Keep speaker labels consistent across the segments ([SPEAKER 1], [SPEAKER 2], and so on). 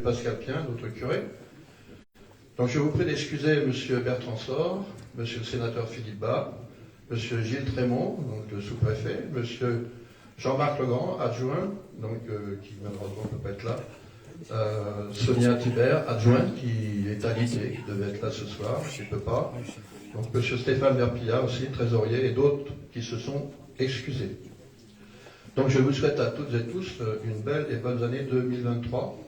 [SPEAKER 1] Pascal Pien, notre curé. Donc je vous prie d'excuser M. Bertrand Sor, M. le sénateur Philippe Bas, M. Gilles Trémont, donc le sous-préfet, M. Jean-Marc Legrand, adjoint, donc, qui malheureusement ne peut pas être là, Sonia Thibert, adjointe, qui est alitée, qui devait être là ce soir, qui ne peut pas. Donc M. Stéphane Verpillat aussi, trésorier, et d'autres qui se sont excusés. Donc je vous souhaite à toutes et tous une belle et bonne année 2023,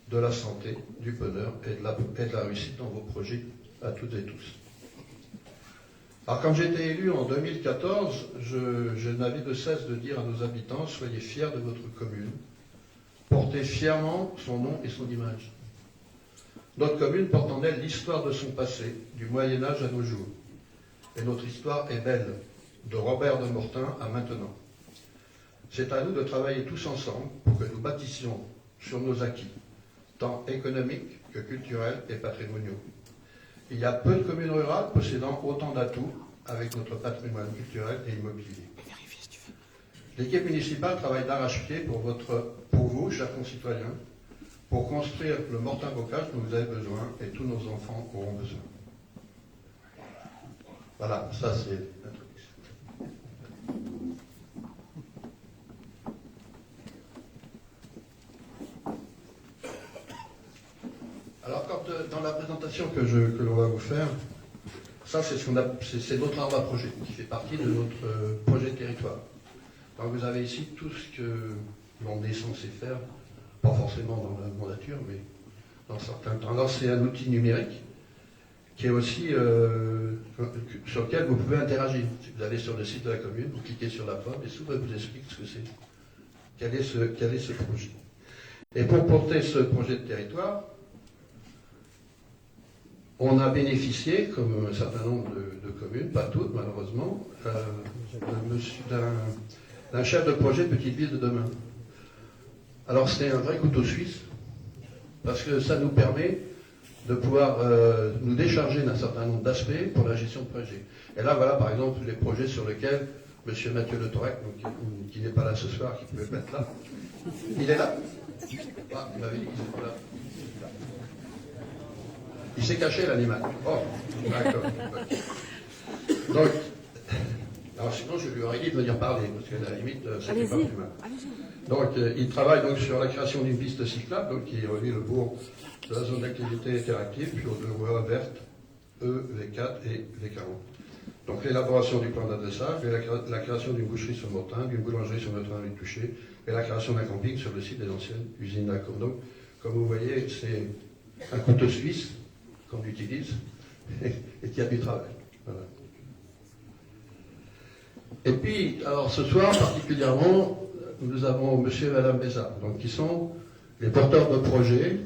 [SPEAKER 1] de la santé, du bonheur et de la réussite dans vos projets à toutes et tous. Alors quand j'ai été élu en 2014, je n'avais de cesse de dire à nos habitants, soyez fiers de votre commune, portez fièrement son nom et son image. Notre commune porte en elle l'histoire de son passé, du Moyen-Âge à nos jours. Et notre histoire est belle, de Robert de Mortain à maintenant. C'est à nous de travailler tous ensemble pour que nous bâtissions sur nos acquis, tant économiques que culturels et patrimoniaux. Il y a peu de communes rurales possédant autant d'atouts avec notre patrimoine culturel et immobilier. L'équipe municipale travaille d'arrache-pied pour vous, chers concitoyens, pour construire le Mortain-Bocage dont vous avez besoin et tous nos enfants auront besoin. Voilà, ça c'est l'introduction. Alors, dans la présentation que l'on va vous faire, ça c'est notre arbre à projet qui fait partie de notre projet de territoire. Donc vous avez ici tout ce que l'on est censé faire, pas forcément dans la mandature, mais dans certains temps. Alors c'est un outil numérique qui est aussi sur lequel vous pouvez interagir. Si vous allez sur le site de la commune, vous cliquez sur la pomme et souvent vous explique ce que c'est. Quel est ce projet. Et pour porter ce projet de territoire, on a bénéficié, comme un certain nombre de communes, pas toutes malheureusement, d'un chef de projet Petite Ville de demain. Alors c'est un vrai couteau suisse, parce que ça nous permet de pouvoir nous décharger d'un certain nombre d'aspects pour la gestion de projet. Et là voilà par exemple les projets sur lesquels M. Mathieu Le Torec, qui n'est pas là ce soir, qui pouvait être là. Il est là? Ah, il m'avait dit qu'il n'était pas là. Il s'est caché l'animal. Oh, d'accord. Donc, alors sinon je lui aurais dit de venir parler, parce qu'à la limite, c'était pas plus mal. Donc, il travaille donc sur la création d'une piste cyclable, donc, qui relie le bourg de la zone d'activité interactive, puis aux deux voies vertes, E, V4 et V40. Donc, l'élaboration du plan d'adressage, la création d'une boucherie sur Mortain, d'une boulangerie sur notre rue Touché, et la création d'un camping sur le site des anciennes usines d'Accord. Donc, comme vous voyez, c'est un couteau suisse qu'on utilise et qui a du travail. Voilà. Et puis, alors ce soir particulièrement, nous avons monsieur et madame Bézard, donc qui sont les porteurs de projet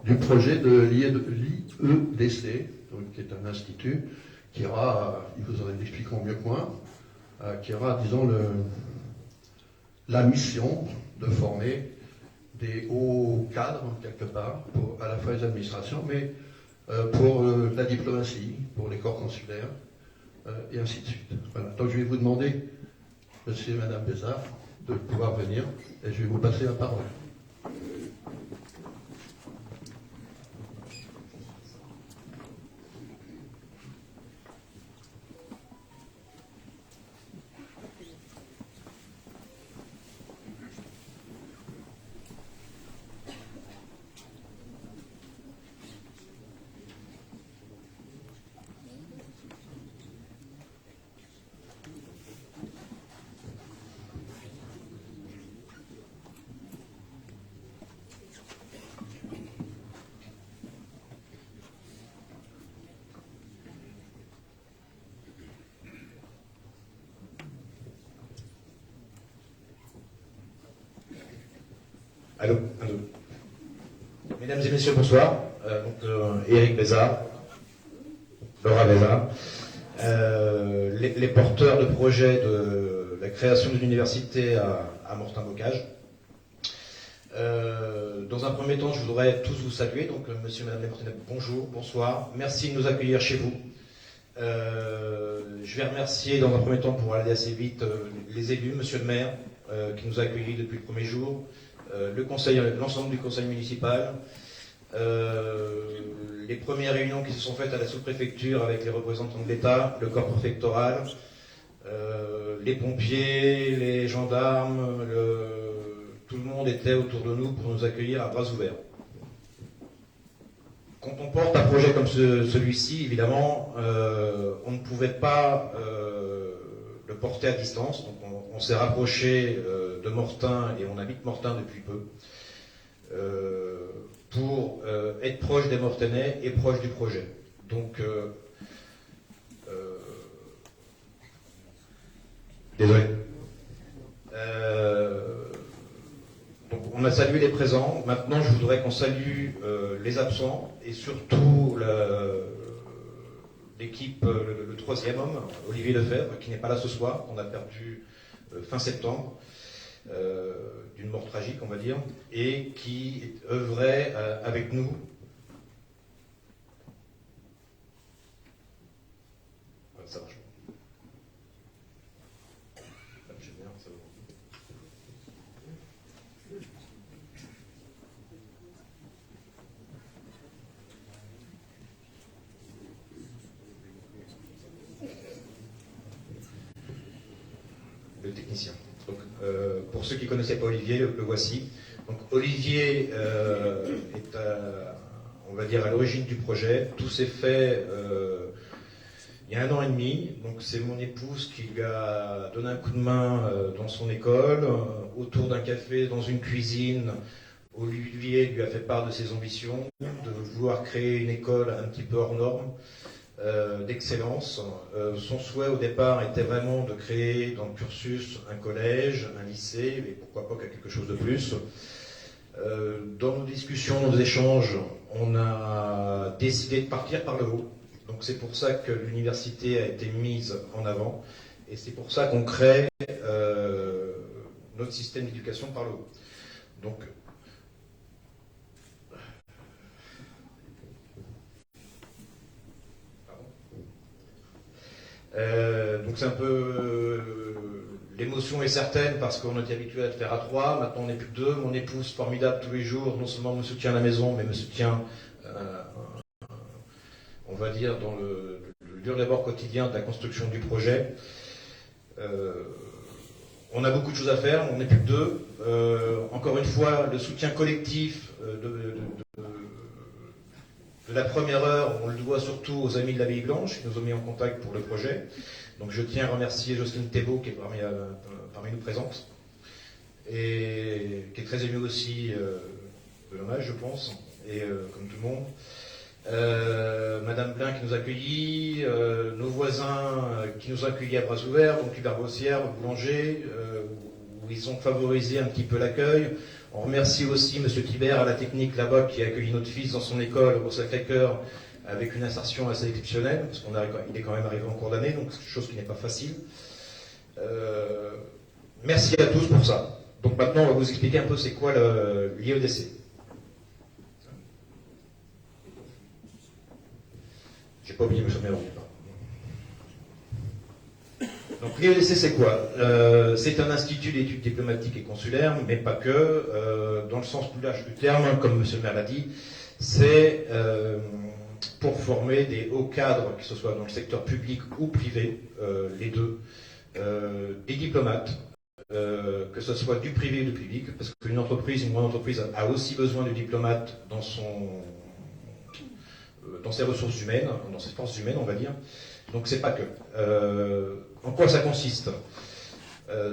[SPEAKER 1] du projet de l'IEDC, donc qui est un institut qui aura, ils vous en expliqueront mieux que moi, qui aura, disons, la mission de former des hauts cadres, quelque part, pour à la fois les administrations, mais pour la diplomatie, pour les corps consulaires, et ainsi de suite. Voilà. Donc je vais vous demander, monsieur et madame Bézard, de pouvoir venir, et je vais vous passer la parole.
[SPEAKER 2] Allô. Mesdames et messieurs, bonsoir. Éric Bézard, Laura Bézard, les porteurs de projet de la création d'une université à Mortain-Bocage. Dans un premier temps, je voudrais tous vous saluer. Donc, monsieur et madame les Mortainais, bonjour, bonsoir. Merci de nous accueillir chez vous. Je vais remercier dans un premier temps, pour aller assez vite, les élus, monsieur le maire, qui nous a accueillis depuis le premier jour, l'ensemble du conseil municipal, les premières réunions qui se sont faites à la sous-préfecture avec les représentants de l'État, le corps préfectoral, les pompiers, les gendarmes, tout le monde était autour de nous pour nous accueillir à bras ouverts. Quand on porte un projet comme celui-ci, évidemment, on ne pouvait pas le porter à distance. Donc on s'est rapproché de Mortain, et on habite Mortain depuis peu, pour être proche des Mortainais et proche du projet. Donc, désolé. Donc on a salué les présents. Maintenant, je voudrais qu'on salue les absents et surtout l'équipe, le troisième homme, Olivier Lefebvre, qui n'est pas là ce soir, qu'on a perdu fin septembre, d'une mort tragique, on va dire, et qui œuvrait avec nous. Ça marche. Le technicien. Donc, pour ceux qui ne connaissaient pas Olivier, le voici. Donc, Olivier est, on va dire, à l'origine du projet. Tout s'est fait il y a 1 an et demi. Donc, c'est mon épouse qui lui a donné un coup de main dans son école, autour d'un café, dans une cuisine. Olivier lui a fait part de ses ambitions, de vouloir créer une école un petit peu hors norme, d'excellence. Son souhait au départ était vraiment de créer dans le cursus un collège, un lycée, et pourquoi pas quelque chose de plus. Dans nos discussions, nos échanges, on a décidé de partir par le haut. Donc c'est pour ça que l'université a été mise en avant, et c'est pour ça qu'on crée notre système d'éducation par le haut. Donc, donc c'est un peu... l'émotion est certaine parce qu'on était habitué à le faire à 3, maintenant on n'est plus que 2. Mon épouse, formidable tous les jours, non seulement me soutient à la maison, mais me soutient, on va dire, dans le dur labeur quotidien de la construction du projet. On a beaucoup de choses à faire, on n'est plus que 2. Encore une fois, le soutien collectif de la première heure, on le doit surtout aux amis de l'Abbaye Blanche qui nous ont mis en contact pour le projet. Donc je tiens à remercier Jocelyne Thébault qui est parmi nous présente et qui est très émue aussi de l'hommage, je pense, et comme tout le monde. Madame Blin qui nous a accueillis, nos voisins qui nous ont accueillis à bras ouverts, donc Hubert Bossière, le boulanger, où ils ont favorisé un petit peu l'accueil. On remercie aussi M. Thibert à la technique là-bas qui a accueilli notre fils dans son école au Sacré-Cœur avec une insertion assez exceptionnelle, parce qu'il est quand même arrivé en cours d'année, donc c'est chose qui n'est pas facile. Merci à tous pour ça. Donc maintenant, on va vous expliquer un peu c'est quoi l'IEDC. J'ai pas oublié M. Méron. Donc l'IEDC c'est quoi? C'est un institut d'études diplomatiques et consulaires, mais pas que. Dans le sens plus large du terme, comme M. le maire l'a dit, c'est pour former des hauts cadres, que ce soit dans le secteur public ou privé, les deux, des diplomates, que ce soit du privé ou du public, parce qu'une entreprise, une grande entreprise a aussi besoin de diplomates dans ses ressources humaines, dans ses forces humaines, on va dire. Donc c'est pas que. En quoi ça consiste?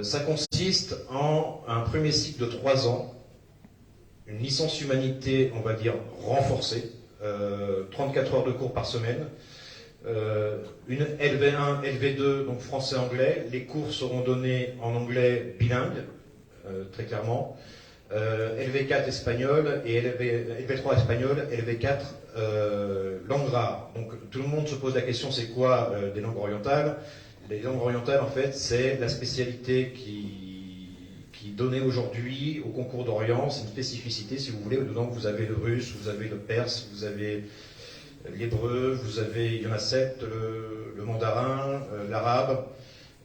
[SPEAKER 2] Ça consiste en un premier cycle de 3 ans, une licence humanité, on va dire, renforcée, 34 heures de cours par semaine, une LV1, LV2, donc français-anglais. Les cours seront donnés en anglais bilingue, très clairement. LV4 espagnol et LV3 espagnol, LV4 langue rare. Donc tout le monde se pose la question, c'est quoi des langues orientales? Les langues orientales, en fait, c'est la spécialité qui est donnée aujourd'hui au concours d'Orient. C'est une spécificité, si vous voulez. Dedans, vous avez le russe, vous avez le perse, vous avez l'hébreu, il y en a 7, le mandarin, l'arabe,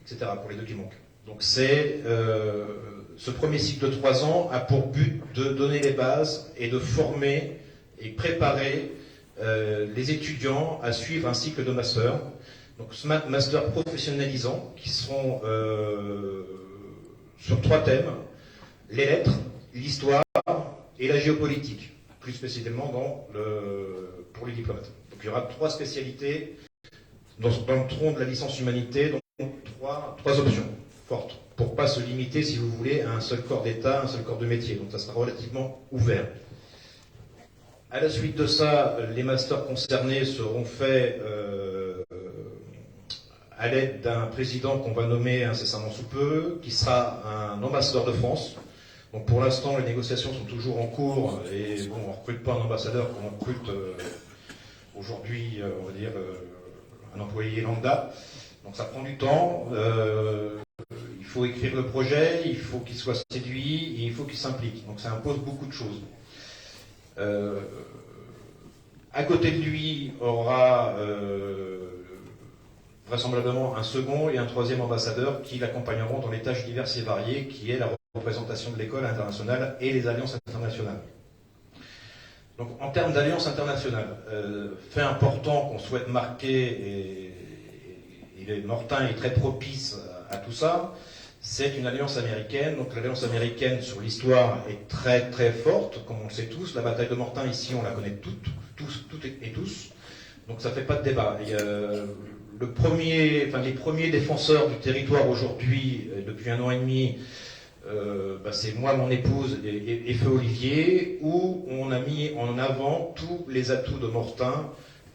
[SPEAKER 2] etc. pour les 2 qui manquent. Donc ce premier cycle de 3 ans a pour but de donner les bases et de former et préparer les étudiants à suivre un cycle de master. Donc ce master professionnalisant qui seront sur 3 thèmes, les lettres, l'histoire et la géopolitique, plus spécialement pour les diplomates. Donc il y aura 3 spécialités dans le tronc de la licence humanité, donc 3 options fortes, pour ne pas se limiter, si vous voulez, à un seul corps d'État, un seul corps de métier. Donc ça sera relativement ouvert. À la suite de ça, les masters concernés seront faits à l'aide d'un président qu'on va nommer incessamment sous peu, qui sera un ambassadeur de France. Donc pour l'instant, les négociations sont toujours en cours, et bon, on ne recrute pas un ambassadeur comme on recrute aujourd'hui, on va dire, un employé lambda. Donc ça prend du temps, il faut écrire le projet, il faut qu'il soit séduit, et il faut qu'il s'implique. Donc ça impose beaucoup de choses. À côté de lui, aura vraisemblablement un second et un troisième ambassadeur qui l'accompagneront dans les tâches diverses et variées, qui est la représentation de l'école internationale et les alliances internationales. Donc en termes d'alliances internationales, fait important qu'on souhaite marquer, et Mortain est très propice à tout ça, c'est une alliance américaine. Donc l'alliance américaine sur l'histoire est très très forte, comme on le sait tous. La bataille de Mortain ici, on la connaît toutes et tous. Donc ça ne fait pas de débat. Et, les premiers défenseurs du territoire aujourd'hui, depuis 1 an et demi, c'est moi, mon épouse et Feu Olivier, où on a mis en avant tous les atouts de Mortain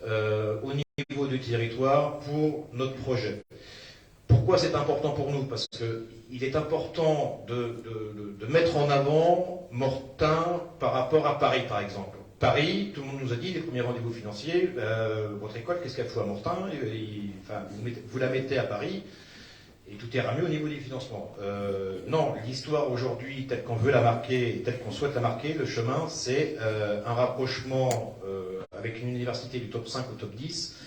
[SPEAKER 2] au niveau du territoire pour notre projet. Pourquoi c'est important pour nous? Parce qu'il est important de mettre en avant Mortain par rapport à Paris, par exemple. Paris, tout le monde nous a dit, les premiers rendez-vous financiers, votre école, qu'est-ce qu'elle fout à Mortain? Vous la mettez à Paris, et tout ira mieux au niveau des financements. Non, l'histoire aujourd'hui, telle qu'on veut la marquer, et telle qu'on souhaite la marquer, le chemin, c'est un rapprochement avec une université du top 5 au top 10,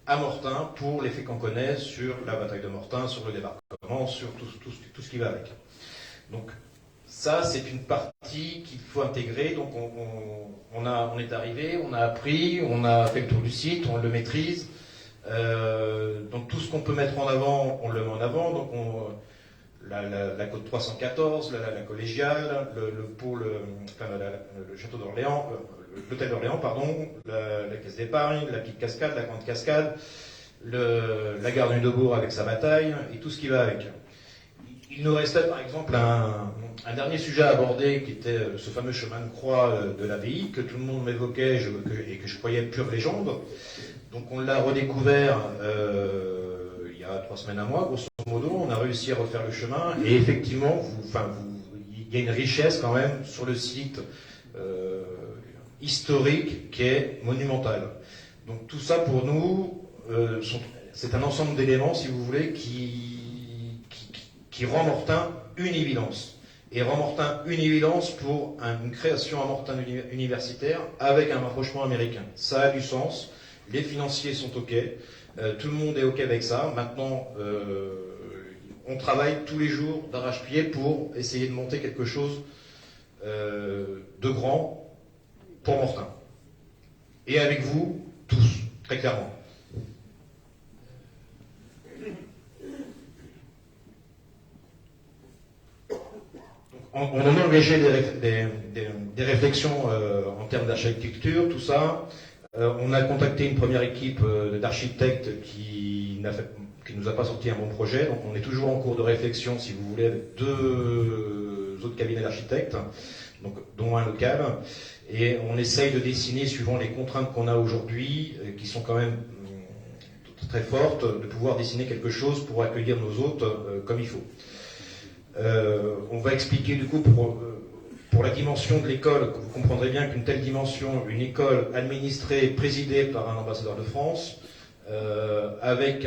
[SPEAKER 2] à Mortain, pour les faits qu'on connaît sur la bataille de Mortain, sur le débarquement, sur tout ce qui va avec. Donc, ça, c'est une partie qu'il faut intégrer. Donc, on est arrivé, on a appris, on a fait le tour du site, on le maîtrise. Donc, tout ce qu'on peut mettre en avant, on le met en avant. Donc, la côte 314, la collégiale, le château d'Orléans, l'hôtel d'Orléans, pardon, la caisse d'épargne, la petite cascade, la grande cascade, la gare de Nudeaubourg avec sa bataille, et tout ce qui va avec. Il nous restait par exemple un dernier sujet à aborder, qui était ce fameux chemin de croix de l'abbaye, que tout le monde m'évoquait et que je croyais pure légende. Donc on l'a redécouvert il y a 3 semaines à mois, grosso modo. On a réussi à refaire le chemin, et effectivement, il y a une richesse quand même sur le site historique qui est monumentale. Donc tout ça pour nous, c'est un ensemble d'éléments, si vous voulez, qui rend Mortain une évidence. Et rend Mortain une évidence pour une création à Mortain universitaire avec un rapprochement américain. Ça a du sens, les financiers sont OK, tout le monde est OK avec ça. Maintenant, on travaille tous les jours d'arrache-pied pour essayer de monter quelque chose de grand pour Mortain. Et avec vous, tous, très clairement. On a engagé des réflexions en termes d'architecture, tout ça. On a contacté une première équipe d'architectes qui nous a pas sorti un bon projet. Donc on est toujours en cours de réflexion, si vous voulez, avec 2 autres cabinets d'architectes, dont un local. Et on essaye de dessiner, suivant les contraintes qu'on a aujourd'hui, qui sont quand même très fortes, de pouvoir dessiner quelque chose pour accueillir nos hôtes comme il faut. On va expliquer du coup pour la dimension de l'école, que vous comprendrez bien qu'une telle dimension, une école administrée, présidée par un ambassadeur de France, avec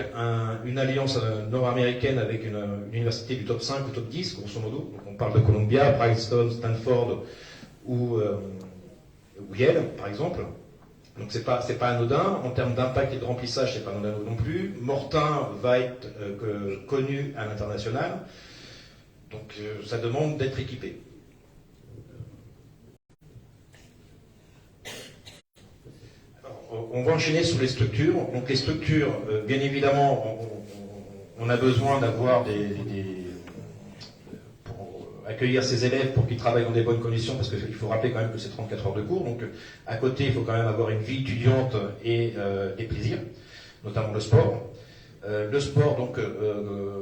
[SPEAKER 2] une alliance nord-américaine avec une université du top 5 ou top 10, grosso modo. Donc on parle de Columbia, Princeton, Stanford ou Yale, par exemple. Donc c'est pas anodin. En termes d'impact et de remplissage, c'est pas anodin non plus. Mortain va être connu à l'international. Donc ça demande d'être équipé. Alors, on va enchaîner sur les structures. Donc les structures, bien évidemment, on a besoin d'avoir pour accueillir ces élèves pour qu'ils travaillent dans des bonnes conditions, parce qu'il faut rappeler quand même que c'est 34 heures de cours. Donc à côté, il faut quand même avoir une vie étudiante et des plaisirs, notamment le sport. Le sport, donc,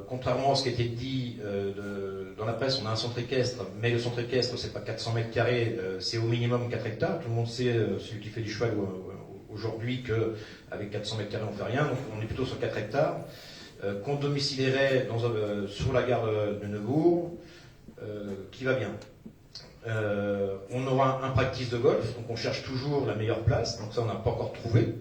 [SPEAKER 2] contrairement à ce qui a été dit dans la presse, on a un centre équestre, mais le centre équestre, c'est pas 400 mètres carrés, c'est au minimum 4 hectares. Tout le monde sait, celui qui fait du cheval aujourd'hui, qu'avec 400 mètres carrés, on fait rien. Donc, on est plutôt sur 4 hectares. Qu'on domicilierait sur la gare de Neubourg, qui va bien. On aura un practice de golf, donc on cherche toujours la meilleure place, donc ça, on n'a pas encore trouvé.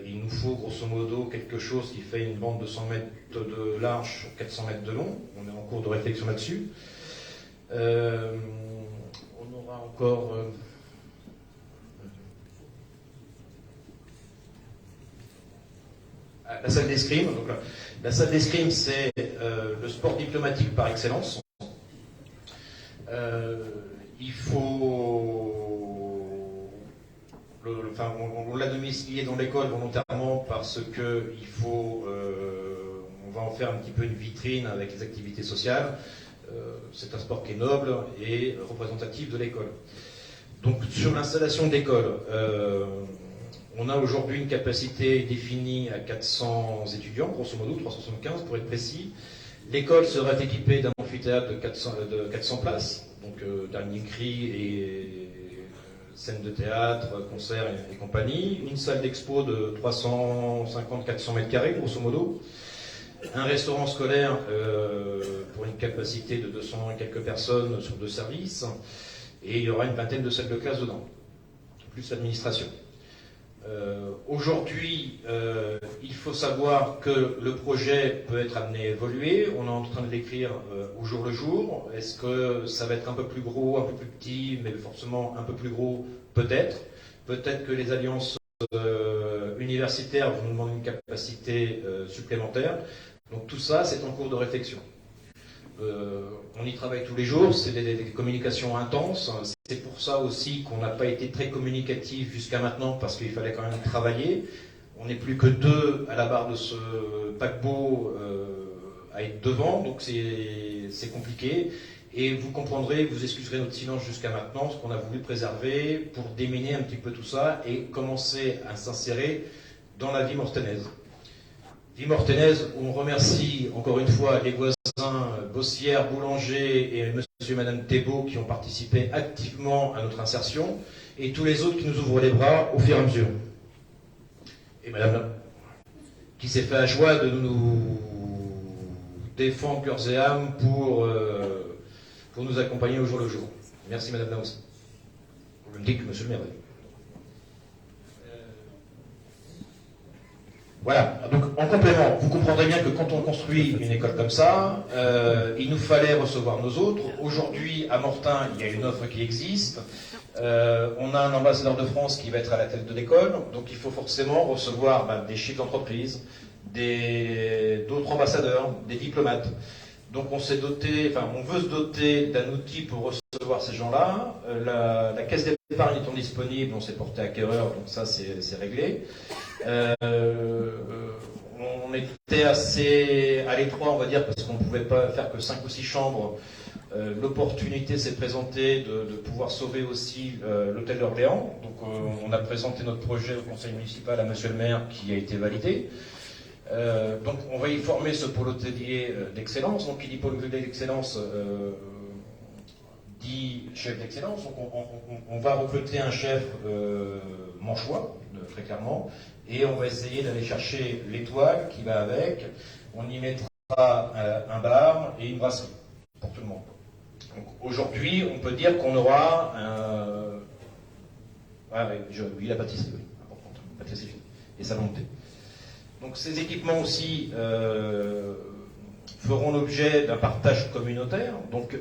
[SPEAKER 2] Il nous faut grosso modo quelque chose qui fait une bande de 100 mètres de large sur 400 mètres de long. On est en cours de réflexion là-dessus. On aura encore... la salle d'escrime. Donc la salle d'escrime, c'est le sport diplomatique par excellence. Il faut... on l'a domicilié dans l'école volontairement parce que on va en faire un petit peu une vitrine avec les activités sociales. C'est un sport qui est noble et représentatif de l'école. Donc sur l'installation d'école, on a aujourd'hui une capacité définie à 400 étudiants, grosso modo 375 pour être précis. L'école sera équipée d'un amphithéâtre de 400 places, donc dernier cri et scène de théâtre, concerts et compagnie. Une salle d'expo de 350-400 mètres carrés, grosso modo. Un restaurant scolaire pour une capacité de 200 et quelques personnes sur 2 services. Et il y aura une vingtaine de salles de classe dedans, plus l'administration. Aujourd'hui, il faut savoir que le projet peut être amené à évoluer. On est en train de l'écrire au jour le jour. Est-ce que ça va être un peu plus gros, un peu plus petit, mais forcément un peu plus gros? Peut-être. Peut-être que les alliances universitaires vont nous demander une capacité supplémentaire. Donc tout ça, c'est en cours de réflexion. On y travaille tous les jours, c'est des communications intenses. C'est pour ça aussi qu'on n'a pas été très communicatif jusqu'à maintenant, parce qu'il fallait quand même travailler. On n'est plus que 2 à la barre de ce paquebot à être devant, donc c'est compliqué. Et vous comprendrez, vous excuserez notre silence jusqu'à maintenant, ce qu'on a voulu préserver pour déminer un petit peu tout ça et commencer à s'insérer dans la vie mortenaise. Vie mortenaise où on remercie encore une fois les voisins Bossière, Boulanger et monsieur et madame Thébault qui ont participé activement à notre insertion et tous les autres qui nous ouvrent les bras au fur et à mesure. Et madame qui s'est fait à joie de nous défendre cœurs et âmes pour nous accompagner au jour le jour. Merci madame là aussi. Je me dis que monsieur le maire. Voilà, donc en complément, vous comprendrez bien que quand on construit une école comme ça, il nous fallait recevoir nos autres. Aujourd'hui, à Mortain, il y a une offre qui existe. On a un ambassadeur de France qui va être à la tête de l'école, donc il faut forcément recevoir des chefs d'entreprise, d'autres ambassadeurs, des diplomates. Donc on s'est doté, on veut se doter d'un outil pour recevoir ces gens-là. La caisse d'épargne étant disponible, on s'est porté acquéreur, donc ça c'est réglé. On était assez à l'étroit, on va dire, parce qu'on ne pouvait pas faire que 5 ou 6 chambres. L'opportunité s'est présentée de pouvoir sauver aussi l'hôtel d'Orléans. Donc on a présenté notre projet au conseil municipal à monsieur le maire qui a été validé. Donc on va y former ce pôle hôtelier d'excellence. Donc qui dit pôle hôtelier d'excellence dit chef d'excellence. Donc on va recruter un chef manchois, très clairement, et on va essayer d'aller chercher l'étoile qui va avec. On y mettra un bar et une brasserie pour tout le monde. Donc aujourd'hui, on peut dire qu'on aura oui, la pâtisserie, oui, importante, pâtisserie et salon de thé. Donc ces équipements aussi feront l'objet d'un partage communautaire. Donc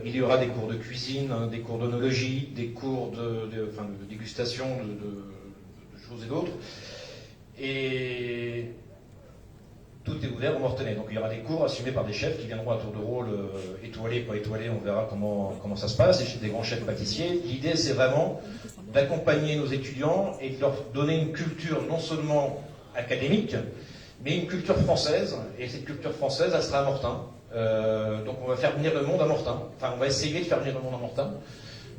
[SPEAKER 2] il y aura des cours de cuisine, des cours d'onologie, des cours de dégustation de choses et d'autres. Et
[SPEAKER 3] tout est ouvert aux Mortenais. Donc il y aura des cours assumés par des chefs qui viendront à tour de rôle, étoilés, pas étoilés, on verra comment ça se passe, des grands chefs pâtissiers. L'idée, c'est vraiment d'accompagner nos étudiants et de leur donner une culture non seulement académique, mais une culture française. Et cette culture française, elle sera à Mortain. Donc on va faire venir le monde à Mortain. Enfin, on va essayer de faire venir le monde à Mortain.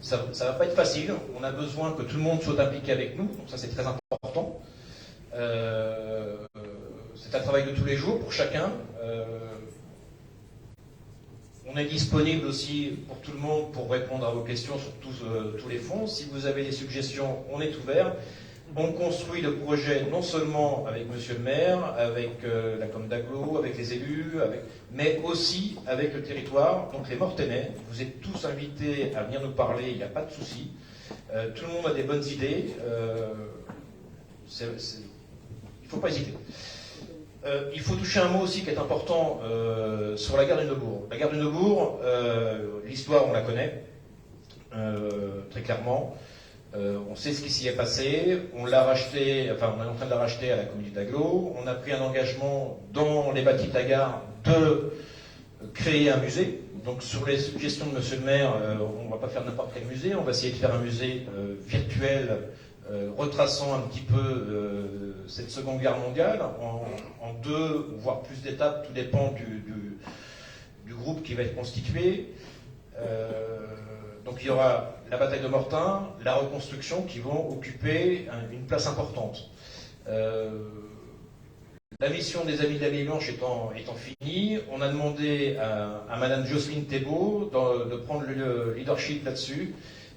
[SPEAKER 3] Ça va pas être facile. On a besoin que tout le monde soit impliqué avec nous. Donc ça, c'est très important. C'est un travail de tous les jours pour chacun. On est disponible aussi pour tout le monde pour répondre à vos questions sur tous les fonds. Si vous avez des suggestions, on est ouvert. On construit le projet non seulement avec Monsieur le maire, avec la com d'Aglo, avec les élus, mais aussi avec le territoire. Donc les Mortenais, vous êtes tous invités à venir nous parler, il n'y a pas de souci. Tout le monde a des bonnes idées. Il ne faut pas hésiter. Il faut toucher un mot aussi qui est important sur la gare du Neubourg. La gare du Neubourg, l'histoire on la connaît très clairement. On sait ce qui s'y est passé. On l'a racheté, enfin on est en train de la racheter à la communauté d'Aglo. On a pris un engagement dans les bâtis de la gare de créer un musée. Donc sur les suggestions de Monsieur le maire, on ne va pas faire n'importe quel musée. On va essayer de faire un musée virtuel retraçant un petit peu cette Seconde Guerre mondiale en 2 voire plus d'étapes, tout dépend du groupe qui va être constitué. Donc il y aura la bataille de Mortain, la reconstruction qui vont occuper une place importante. La mission des Amis de la Nuit Blanche étant finie, on a demandé à Madame Jocelyne Thébault de prendre le leadership là-dessus.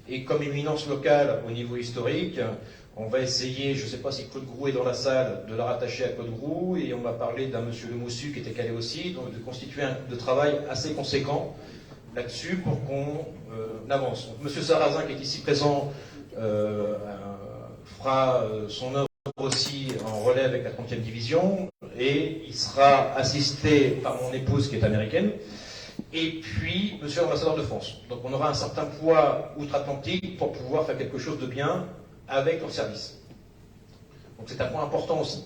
[SPEAKER 3] Et comme éminence locale au niveau historique, on va essayer, je ne sais pas si Claude Groux est dans la salle, de la rattacher à Claude Groux, et on va parler d'un monsieur Le Moussu qui était calé aussi, donc de constituer un groupe de travail assez conséquent là-dessus pour qu'on avance. Donc, monsieur Sarrazin, qui est ici présent, fera son œuvre aussi en relais avec la 30e division, et il sera assisté par mon épouse qui est américaine, et puis monsieur l'ambassadeur de France. Donc on aura un certain poids outre-Atlantique pour pouvoir faire quelque chose de bien avec leur service. Donc c'est un point important aussi.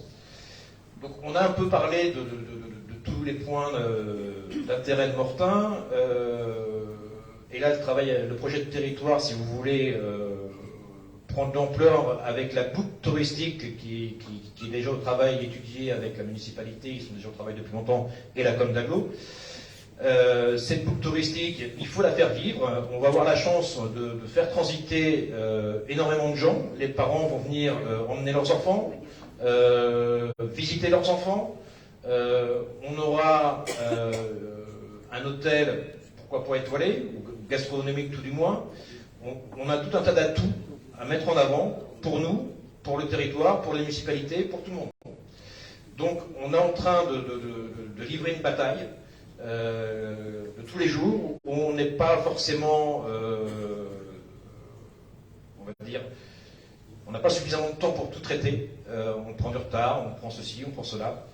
[SPEAKER 3] Donc on a un peu parlé de tous les points d'intérêt de Mortain. Et là, le projet de territoire, si vous voulez, prendre de l'ampleur avec la boucle touristique qui est déjà au travail étudiée avec la municipalité, ils sont déjà au travail depuis longtemps, et la com d'Aglo. Cette boucle touristique, il faut la faire vivre. On va avoir la chance de faire transiter énormément de gens. Les parents vont venir emmener leurs enfants, visiter leurs enfants. On aura un hôtel, pourquoi pas étoilé, ou gastronomique tout du moins. On a tout un tas d'atouts à mettre en avant pour nous, pour le territoire, pour les municipalités, pour tout le monde. Donc on est en train de livrer une bataille de tous les jours, où on n'est pas forcément, on va dire, on n'a pas suffisamment de temps pour tout traiter. On prend du retard, on prend ceci, on prend cela.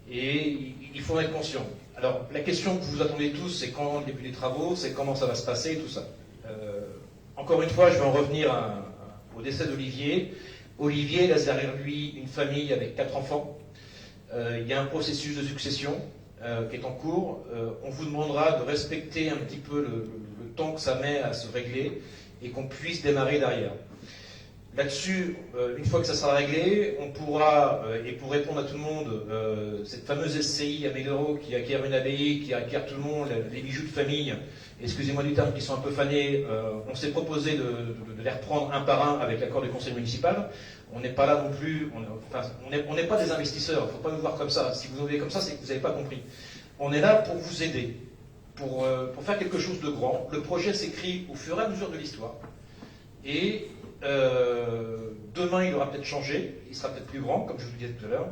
[SPEAKER 3] Et il faut en être conscient. Alors, la question que vous attendez tous, c'est quand le début des travaux, c'est comment ça va se passer et tout ça. Encore une fois, je vais en revenir au décès d'Olivier. Olivier, il a derrière lui une famille avec 4 enfants. Il y a un processus de succession qui est en cours. On vous demandera de respecter un petit peu le temps que ça met à se régler et qu'on puisse démarrer derrière. Là-dessus, une fois que ça sera réglé, on pourra, et pour répondre à tout le monde, cette fameuse SCI à 1000 € qui acquiert une abbaye, qui acquiert tout le monde, les bijoux de famille, excusez-moi du terme, qui sont un peu fanés, on s'est proposé de les reprendre un par un avec l'accord du conseil municipal. On n'est pas là non plus, on n'est pas des investisseurs, il ne faut pas nous voir comme ça. Si vous nous voyez comme ça, c'est que vous n'avez pas compris. On est là pour vous aider, pour faire quelque chose de grand. Le projet s'écrit au fur et à mesure de l'histoire. Et demain, il aura peut-être changé, il sera peut-être plus grand, comme je vous le disais tout à l'heure.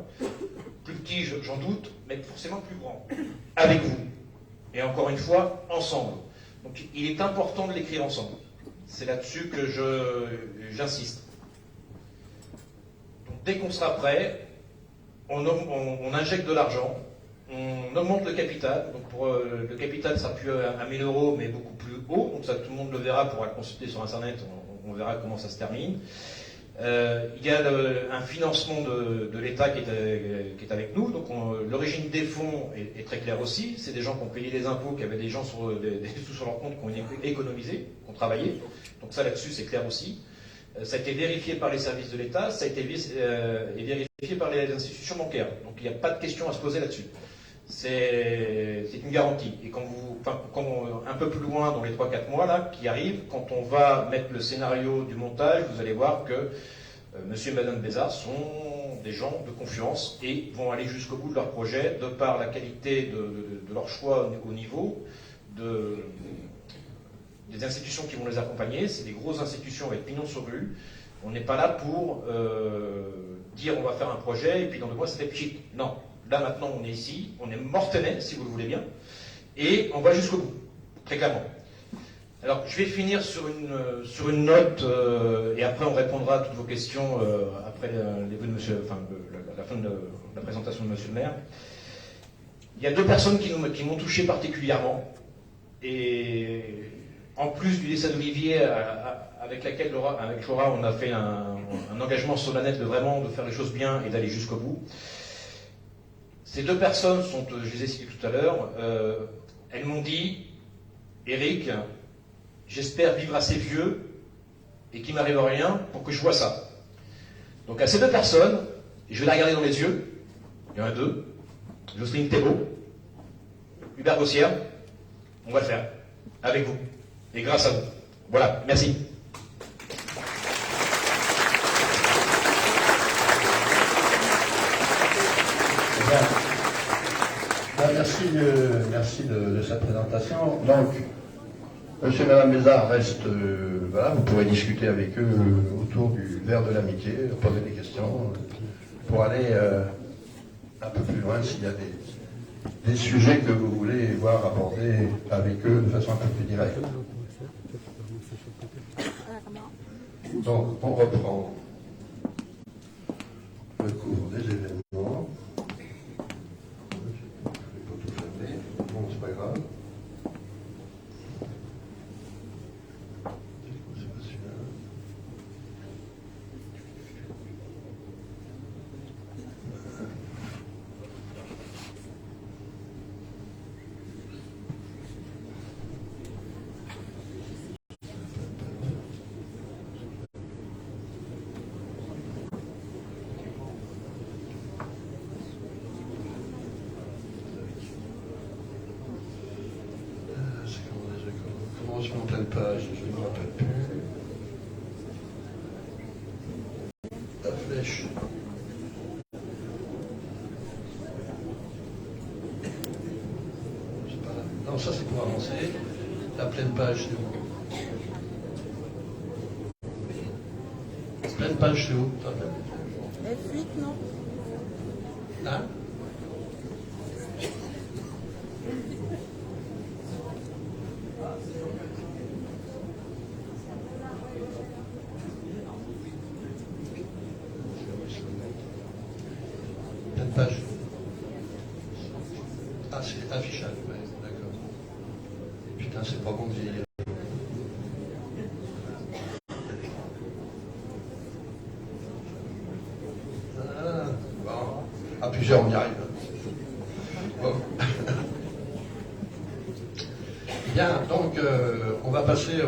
[SPEAKER 3] Plus petit, j'en doute, mais forcément plus grand. Avec vous. Et encore une fois, ensemble. Donc il est important de l'écrire ensemble. C'est là-dessus que j'insiste. Donc dès qu'on sera prêt, on injecte de l'argent, on augmente le capital. Donc pour le capital, ça sera plus à 1000 €, mais beaucoup plus haut. Donc ça, tout le monde le verra, pourra le consulter sur Internet. On verra comment ça se termine. Il y a un financement de l'État qui est avec nous. Donc l'origine des fonds est très claire aussi. C'est des gens qui ont payé des impôts, qui avaient des gens des sous sur leur compte, qui ont économisé, qui ont travaillé. Donc ça là-dessus c'est clair aussi. Ça a été vérifié par les services de l'État, ça a été vérifié par les institutions bancaires. Donc il n'y a pas de question à se poser là-dessus. C'est une garantie. Et un peu plus loin, dans les 3-4 mois là, qui arrivent, quand on va mettre le scénario du montage, vous allez voir que monsieur et madame Bézard sont des gens de confiance et vont aller jusqu'au bout de leur projet, de par la qualité de leur choix au niveau des institutions qui vont les accompagner. C'est des grosses institutions avec pignon sur rue. On n'est pas là pour dire on va faire un projet et puis dans 2 mois ça fait pchit. Non. Là maintenant on est ici, on est mortenais si vous le voulez bien, et on va jusqu'au bout, très clairement. Alors je vais finir sur une note, et après on répondra à toutes vos questions après les vœux de monsieur, la fin de la présentation de monsieur le maire. Il y a 2 personnes qui m'ont touché particulièrement, et en plus du décès d'Olivier, avec Laura, on a fait un engagement solennel de faire les choses bien et d'aller jusqu'au bout. Ces 2 personnes je les ai citées tout à l'heure, elles m'ont dit, Eric, j'espère vivre assez vieux et qu'il ne m'arrive rien pour que je vois ça. Donc à ces 2 personnes, je vais les regarder dans les yeux, il y en a 2, Jocelyne Thébault, Hubert Gossière, on va le faire, avec vous, et grâce à vous. Voilà, merci.
[SPEAKER 1] Merci de cette présentation. Donc, monsieur et madame Bézard restent, voilà, vous pourrez discuter avec eux autour du verre de l'amitié, poser des questions, pour aller un peu plus loin s'il y a des sujets que vous voulez voir abordés avec eux de façon un peu plus directe. Donc, on reprend le cours des événements. Bon, c'est pas grave. C'est pas celui-là. Je suis en pleine page, je ne me rappelle plus. La flèche. C'est pas là. Non, ça c'est pour avancer. La pleine page, c'est où? Pleine page, c'est où?
[SPEAKER 4] F8, non?
[SPEAKER 1] Hein? Page. Ah, c'est affichage, ouais, d'accord. Putain, c'est pas bon de vieillir. Ah, bon. À plusieurs, on y arrive. Bon. Bien, donc, on va passer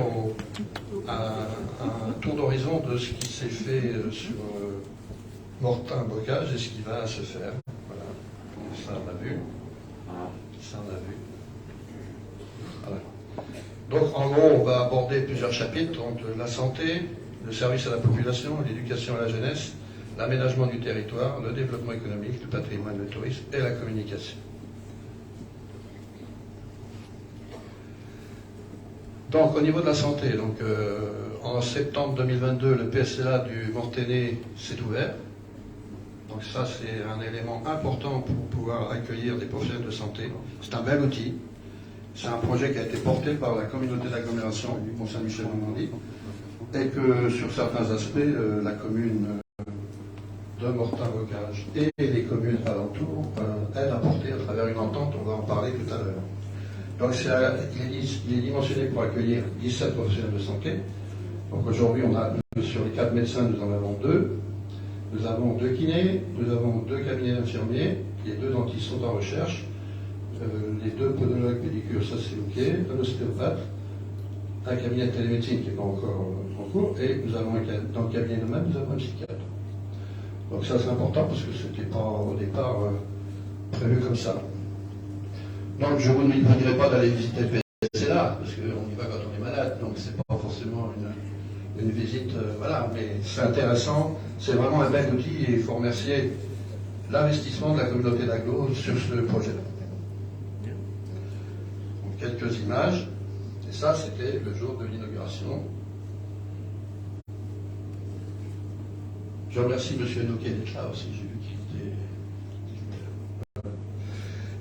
[SPEAKER 1] à un tour d'horizon de ce qui s'est fait sur Mortain Bocage et ce qui va se faire. Voilà. Ça, on a vu. Ça, on a vu. Voilà. Donc, en gros, on va aborder plusieurs chapitres. Donc, la santé, le service à la population, l'éducation à la jeunesse, l'aménagement du territoire, le développement économique, le patrimoine, le tourisme et la communication. Donc, au niveau de la santé, donc, en septembre 2022, le PSLA du Mortainais s'est ouvert. Donc ça, c'est un élément important pour pouvoir accueillir des professionnels de santé. C'est un bel outil. C'est un projet qui a été porté par la communauté d'agglomération du Mont-Saint-Michel-Normandie et que sur certains aspects, la commune de Mortain-Bocage et les communes alentours aident à porter à travers une entente, on va en parler tout à l'heure. Donc il est dimensionné pour accueillir 17 professionnels de santé. Donc aujourd'hui, on a M. sur les 4 médecins, nous en avons 2. Nous avons 2 kinés, nous avons 2 cabinets d'infirmiers, les 2 dentistes sont en recherche, les 2 podologues pédicures, ça c'est OK, un ostéopathe, un cabinet de télémédecine qui n'est pas encore en cours, et nous avons dans le cabinet nous-mêmes, nous avons un psychiatre. Donc ça c'est important parce que ce n'était pas au départ prévu comme ça. Donc je ne vous dirai pas d'aller visiter le PSLA, parce qu'on y va quand on est malade, donc c'est pas forcément une visite, voilà, mais c'est intéressant, c'est vraiment un bel outil et il faut remercier l'investissement de la communauté d'Aglo sur ce projet-là. Donc, quelques images, et ça c'était le jour de l'inauguration. Je remercie M. Enoquet d'être là aussi, j'ai vu qu'il était...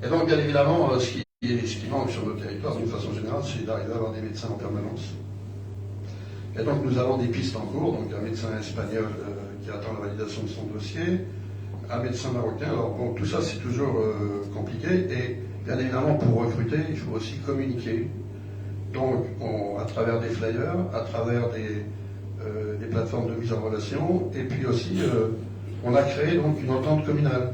[SPEAKER 1] Et donc bien évidemment, ce qui manque sur notre territoire d'une façon générale, c'est d'arriver à avoir des médecins en permanence. Et donc nous avons des pistes en cours, donc un médecin espagnol qui attend la validation de son dossier, un médecin marocain. Alors bon, tout ça c'est toujours compliqué et bien évidemment pour recruter, il faut aussi communiquer. Donc à travers des flyers, à travers des plateformes de mise en relation, et puis aussi on a créé donc une entente communale.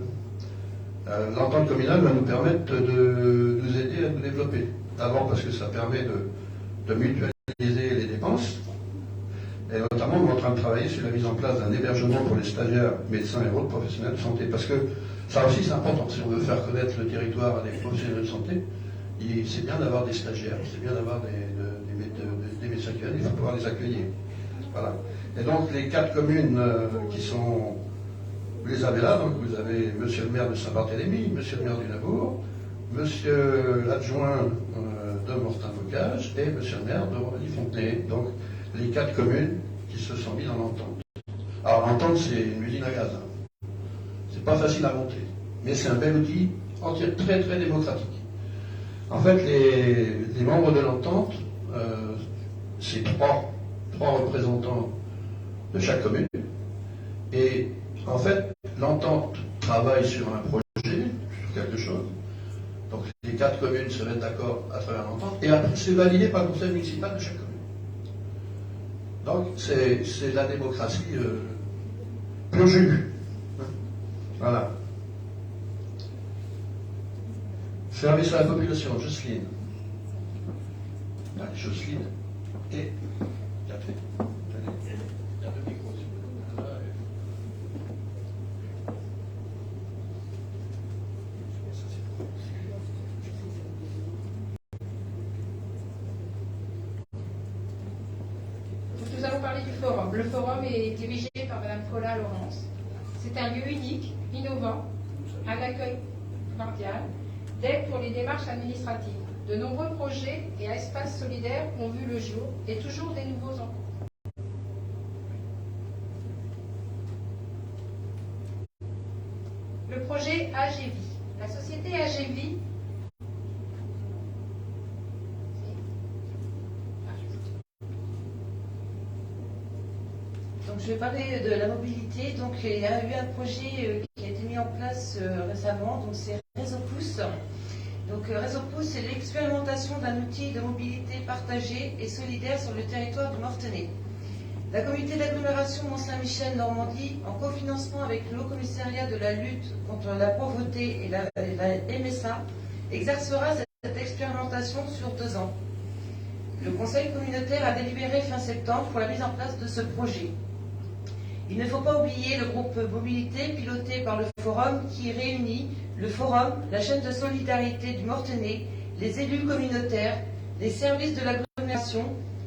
[SPEAKER 1] L'entente communale va nous permettre de nous aider à nous développer. D'abord parce que ça permet de mutualiser les dépenses. Et notamment, on est en train de travailler sur la mise en place d'un hébergement pour les stagiaires, médecins et autres professionnels de santé. Parce que ça aussi, c'est important. Si on veut faire connaître le territoire à des professionnels de santé, c'est bien d'avoir des stagiaires, c'est bien d'avoir des médecins qui viennent, il faut pouvoir les accueillir. Voilà. Et donc, les 4 communes qui sont... Vous les avez là, donc vous avez monsieur le maire de Saint-Barthélemy, monsieur le maire du Nabourg, monsieur l'adjoint de Mortain-Bocage et monsieur le maire de Romilly-Fontenay. Donc, les 4 communes qui se sont mises dans l'entente. Alors l'entente, c'est une usine à gaz. C'est pas facile à monter, mais c'est un bel outil, très très démocratique. En fait, les membres de l'entente, c'est trois représentants de chaque commune. Et en fait, l'entente travaille sur un projet, sur quelque chose. Donc les 4 communes se mettent d'accord à travers l'entente, et après c'est validé par le conseil municipal de chaque commune. Donc, c'est la démocratie pur jus. Voilà. Service à la population, Jocelyne. Jocelyne et Catherine. Il y a 2 micros, s'il vous plaît.
[SPEAKER 5] Nous allons parler du forum. Le forum est dirigé par Mme Paula Laurence. C'est un lieu unique, innovant, un accueil cordial, d'aide pour les démarches administratives. De nombreux projets et espaces solidaires ont vu le jour et toujours des nouveaux en cours. Le projet AGVI. La société AGVI
[SPEAKER 6] Donc, je vais parler de la mobilité. Donc, il y a eu un projet qui a été mis en place récemment, donc c'est Réseau Pouce. Donc, Réseau Pouce, c'est l'expérimentation d'un outil de mobilité partagée et solidaire sur le territoire du Mortenay. La communauté d'agglomération Mont-Saint-Michel-Normandie, en cofinancement avec le Haut-Commissariat de la lutte contre la pauvreté et la MSA, exercera cette expérimentation sur 2 ans. Le conseil communautaire a délibéré fin septembre pour la mise en place de ce projet. Il ne faut pas oublier le groupe Mobilité piloté par le Forum qui réunit le Forum, la chaîne de solidarité du Mortenay, les élus communautaires, les services de l'agglomération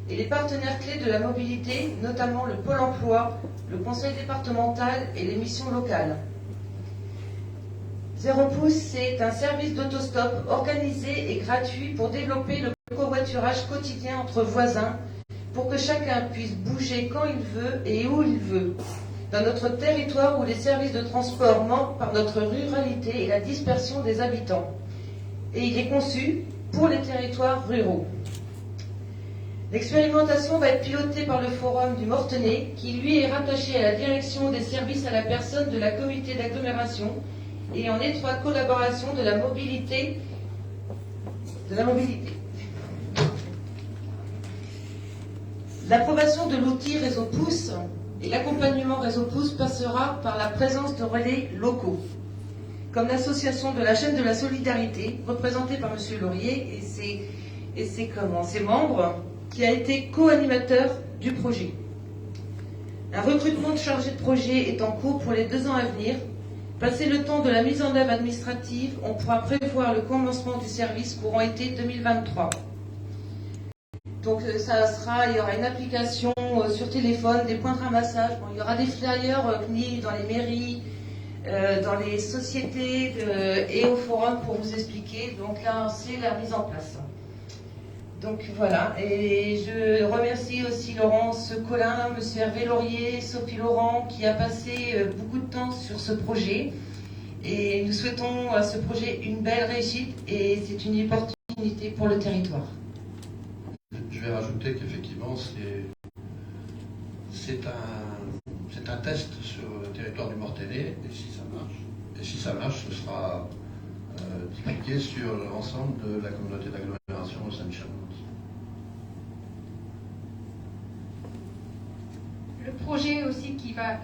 [SPEAKER 6] et les partenaires clés de la mobilité, notamment le Pôle emploi, le conseil départemental et les missions locales. Zéro Pouce, c'est un service d'autostop organisé et gratuit pour développer le covoiturage quotidien entre voisins, pour que chacun puisse bouger quand il veut et où il veut, dans notre territoire où les services de transport manquent par notre ruralité et la dispersion des habitants. Et il est conçu pour les territoires ruraux. L'expérimentation va être pilotée par le Forum du Mortenay, qui lui est rattaché à la direction des services à la personne de la communauté d'agglomération et en étroite collaboration de la mobilité. L'approbation de l'outil Réseau Pouce et l'accompagnement Réseau Pouce passera par la présence de relais locaux, comme l'association de la chaîne de la solidarité, représentée par M. Laurier et ses membres, qui a été co-animateur du projet. Un recrutement de chargé de projet est en cours pour les 2 ans à venir. Passé le temps de la mise en œuvre administrative, on pourra prévoir le commencement du service courant été 2023. Donc il y aura une application sur téléphone, des points de ramassage, il y aura des flyers mis dans les mairies, dans les sociétés et au forum pour vous expliquer. Donc là, c'est la mise en place. Donc voilà, et je remercie aussi Laurence Collin, M. Hervé Laurier, Sophie Laurent, qui a passé beaucoup de temps sur ce projet. Et nous souhaitons à ce projet une belle réussite et c'est une opportunité pour le territoire.
[SPEAKER 1] Je vais rajouter qu'effectivement, c'est un test sur le territoire du Mortainais, et si ça marche, ce sera dupliqué sur l'ensemble de la communauté d'agglomération au Saint-Michel.
[SPEAKER 5] Le projet aussi qui va...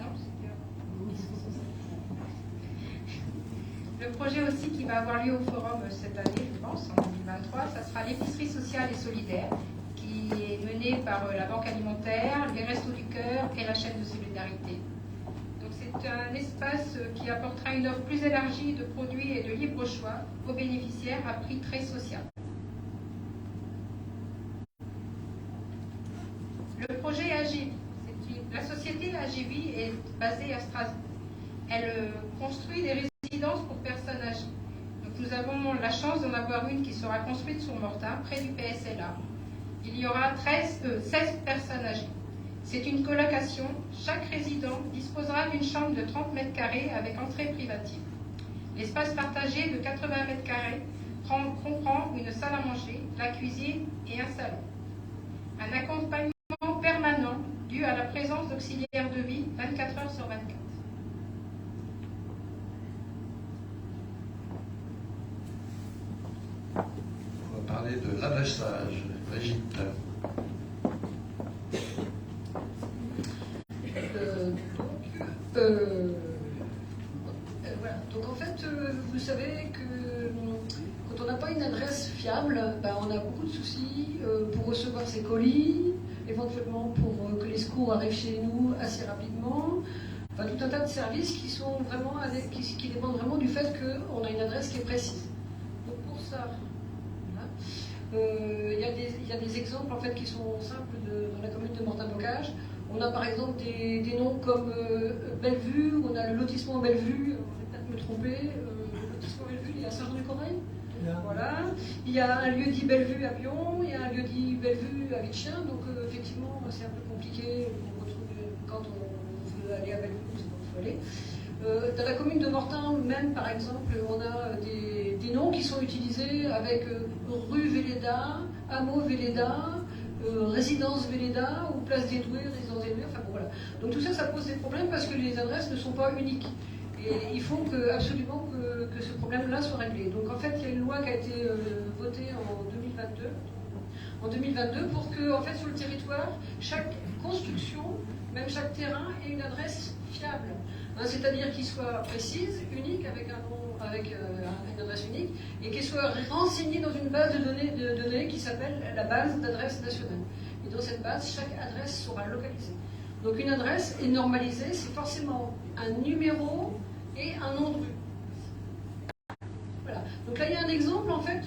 [SPEAKER 5] Le projet aussi qui va avoir lieu au forum cette année, je pense, en 2023, ça sera l'épicerie sociale et solidaire, qui est menée par la Banque alimentaire, les Restos du Cœur et la chaîne de solidarité. Donc c'est un espace qui apportera une offre plus élargie de produits et de libre choix aux bénéficiaires à prix très social. Le projet AGV, la société AGV est basée à Strasbourg. Elle construit des résidences pour personnes âgées. Donc nous avons la chance d'en avoir une qui sera construite sur Mortain, près du PSLA. Il y aura 16 personnes âgées. C'est une colocation. Chaque résident disposera d'une chambre de 30 mètres carrés avec entrée privative. L'espace partagé de 80 mètres carrés comprend une salle à manger, la cuisine et un salon. Un accompagnement permanent dû à la présence d'auxiliaires de vie 24 heures sur 24.
[SPEAKER 1] On va parler de l'adressage. Brigitte.
[SPEAKER 7] Voilà. Donc en fait, vous savez que quand on n'a pas une adresse fiable, on a beaucoup de soucis pour recevoir ses colis, éventuellement pour que les secours arrivent chez nous assez rapidement. Enfin, tout un tas de services qui sont vraiment qui dépendent vraiment du fait qu'on a une adresse qui est précise. Donc pour ça, il y a des exemples en fait qui sont simples dans la commune de Mortain-Bocage. On a par exemple des noms comme Bellevue, on a le lotissement Bellevue, je vais peut-être me tromper, le lotissement Bellevue il est à Saint-Jean-du-Corail. Voilà. Il y a un lieu dit Bellevue à Pion, il y a un lieu dit Bellevue à Vitchien, donc effectivement c'est un peu compliqué quand on veut aller à Bellevue, c'est quand il faut aller. Dans la commune de Mortain, même par exemple, on a des noms qui sont utilisés avec rue Véleda, hameau Véleda, résidence Véleda ou place des Doués, résidence des Doués, enfin bon, voilà. Donc tout ça, ça pose des problèmes parce que les adresses ne sont pas uniques. Et il faut absolument que ce problème-là soit réglé. Donc en fait, il y a une loi qui a été votée en 2022 pour que, en fait, sur le territoire, chaque construction, même chaque terrain, ait une adresse fiable. Hein, c'est-à-dire qu'il soit précise, unique, avec un nom, avec une adresse unique, et qu'il soit renseigné dans une base de données qui s'appelle la base d'adresse nationale. Et dans cette base, chaque adresse sera localisée. Donc une adresse est normalisée, c'est forcément un numéro et un nom de rue. Voilà. Donc là, il y a un exemple, en fait,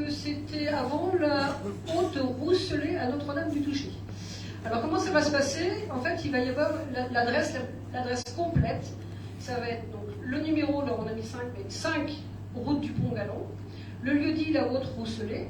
[SPEAKER 7] c'était avant la haute Rousselet à Notre-Dame-du-Toucher. Alors comment ça va se passer? En fait, il va y avoir l'adresse complète. Ça va être donc le numéro, là on a mis 5, mais 5 route du Pont-Galon, le lieu-dit la haute Rousselet,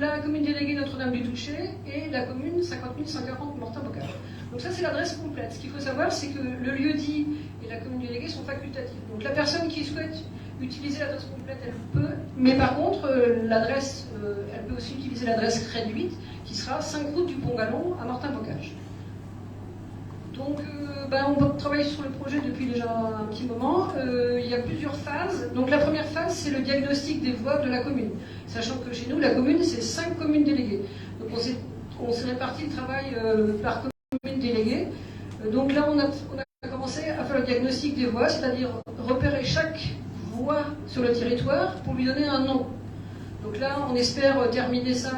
[SPEAKER 7] la commune déléguée Notre-Dame-du-Toucher et la commune 50 140 Mortain-Bocage. Donc ça c'est l'adresse complète. Ce qu'il faut savoir, c'est que le lieu-dit et la commune déléguée sont facultatifs. Donc la personne qui souhaite utiliser l'adresse complète, elle peut, mais par contre l'adresse, elle peut aussi utiliser l'adresse réduite qui sera 5 route du Pont-Galon à Mortain-Bocage. Donc on travaille sur le projet depuis déjà un petit moment. Il y a plusieurs phases. Donc la première phase, c'est le diagnostic des voies de la commune. Sachant que chez nous, la commune, c'est 5 communes déléguées. Donc on s'est on s'est réparti le travail par commune déléguée. Donc là, on a commencé à faire le diagnostic des voies, c'est-à-dire repérer chaque voie sur le territoire pour lui donner un nom. Donc là, on espère terminer ça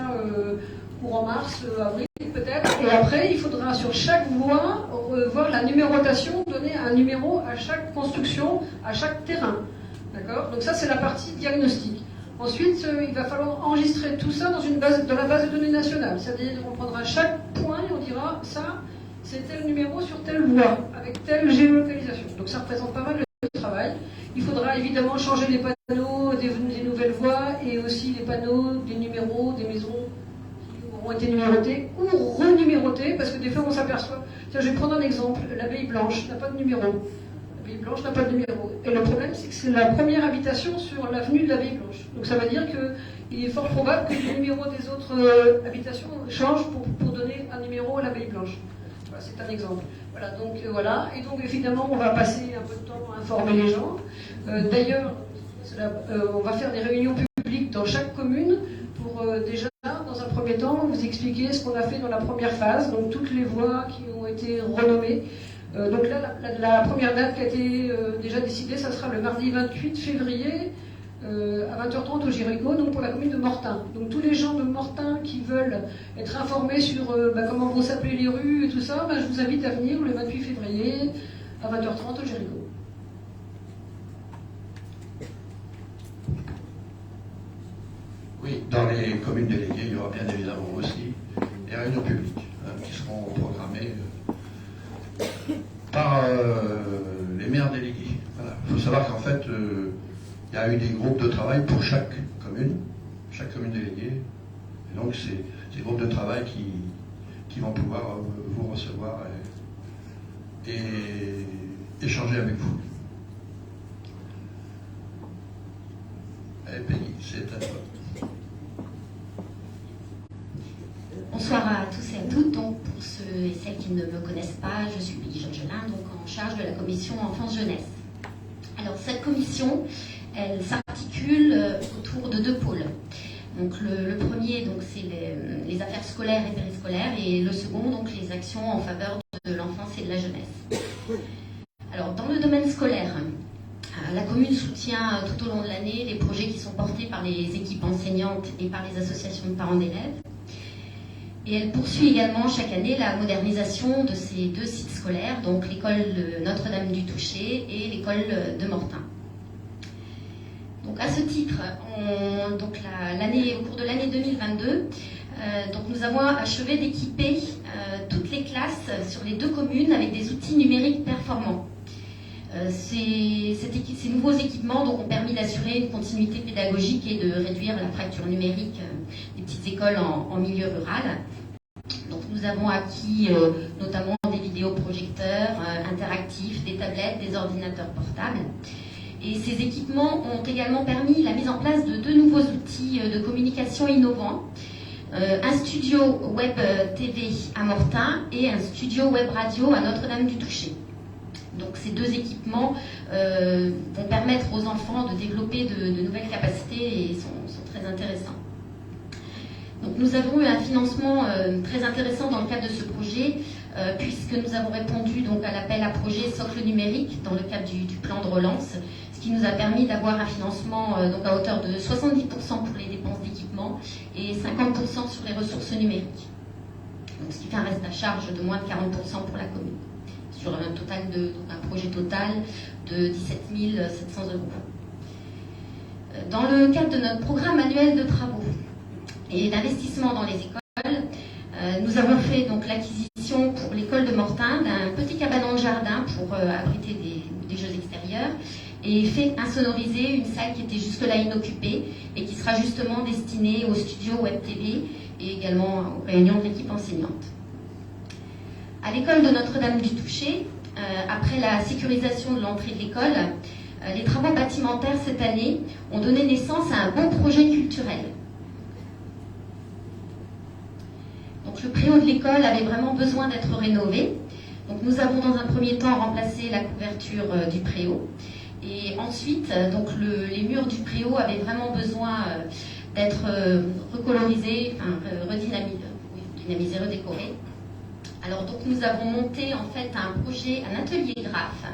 [SPEAKER 7] courant mars, avril peut-être. Et après, il faudra sur chaque voie voir la numérotation, donner un numéro à chaque construction, à chaque terrain. D'accord ? Donc ça, c'est la partie diagnostic. Ensuite, il va falloir enregistrer tout ça dans la base de données nationale. C'est-à-dire qu'on prendra chaque point et on dira ça, c'est tel numéro sur telle voie, avec telle géolocalisation. Donc ça représente pas mal de travail. Il faudra évidemment changer les panneaux des nouvelles voies et aussi les panneaux des numéros des maisons qui auront été numérotées ou renumérotés, parce que des fois on s'aperçoit. Tiens, je vais prendre un exemple. L'abbaye blanche n'a pas de numéro. L'abbaye blanche n'a pas de numéro. Et le problème, c'est que c'est la première habitation sur l'avenue de l'abbaye blanche. Donc ça veut dire qu'il est fort probable que le numéro des autres habitations change pour donner un numéro à l'abbaye blanche. Voilà, c'est un exemple. Voilà, donc voilà. Et donc évidemment, on va passer un peu de temps à informer les gens. D'ailleurs, on va faire des réunions publiques dans chaque commune pour déjà, dans un premier temps, vous expliquer ce qu'on a fait dans la première phase, donc toutes les voies qui ont été renommées. Donc là, la première date qui a été déjà décidée, ça sera le mardi 28 février à 20h30 au Géricault, donc pour la commune de Mortain. Donc tous les gens de Mortain qui veulent être informés sur comment vont s'appeler les rues et tout ça, je vous invite à venir le 28 février à 20h30 au Géricault.
[SPEAKER 1] Oui, dans les communes déléguées, il y aura bien évidemment aussi des réunions publiques qui seront programmées par les maires délégués. Voilà. Il faut savoir qu'en fait, il y a eu des groupes de travail pour chaque commune déléguée. Et donc, c'est ces groupes de travail qui vont pouvoir vous recevoir et échanger avec vous. Allez, Peggy, c'est à toi.
[SPEAKER 8] Bonsoir à tous et à toutes. Donc, pour ceux et celles qui ne me connaissent pas, je suis Peggy Georgelin, donc en charge de la commission enfance-jeunesse. Alors, cette commission, elle s'articule autour de deux pôles. Donc, le premier, donc, c'est les affaires scolaires et périscolaires, et le second, donc, les actions en faveur de l'enfance et de la jeunesse. Alors, dans le domaine scolaire, la commune soutient tout au long de l'année les projets qui sont portés par les équipes enseignantes et par les associations de parents d'élèves. Et elle poursuit également chaque année la modernisation de ces deux sites scolaires, donc l'école de Notre-Dame-du-Toucher et l'école de Mortain. Donc à ce titre, au cours de l'année 2022, nous avons achevé d'équiper toutes les classes sur les deux communes avec des outils numériques performants. Ces nouveaux équipements ont permis d'assurer une continuité pédagogique et de réduire la fracture numérique des petites écoles en milieu rural. Donc nous avons acquis notamment des vidéoprojecteurs interactifs, des tablettes, des ordinateurs portables. Et ces équipements ont également permis la mise en place de deux nouveaux outils de communication innovants. Un studio web TV à Mortain et un studio web radio à Notre-Dame-du-Toucher. Donc ces deux équipements vont permettre aux enfants de développer de nouvelles capacités et sont très intéressants. Donc nous avons eu un financement très intéressant dans le cadre de ce projet, puisque nous avons répondu donc, à l'appel à projet socle numérique dans le cadre du plan de relance, ce qui nous a permis d'avoir un financement à hauteur de 70% pour les dépenses d'équipement et 50% sur les ressources numériques. Donc, ce qui fait un reste à charge de moins de 40% pour la commune, sur un projet total de 17 700 €. Dans le cadre de notre programme annuel de travaux et d'investissement dans les écoles, nous avons fait donc l'acquisition pour l'école de Mortain d'un petit cabanon de jardin pour abriter des jeux extérieurs et fait insonoriser une salle qui était jusque-là inoccupée et qui sera justement destinée au studio Web TV et également aux réunions de l'équipe enseignante. À l'école de Notre-Dame-du-Toucher, après la sécurisation de l'entrée de l'école, les travaux bâtimentaires cette année ont donné naissance à un bon projet culturel. Donc, le préau de l'école avait vraiment besoin d'être rénové. Donc, nous avons dans un premier temps remplacé la couverture du préau. Et ensuite, les murs du préau avaient vraiment besoin d'être recolorisés, redynamisés. dynamisés, redécorés. Alors donc nous avons monté en fait un projet, un atelier graphe,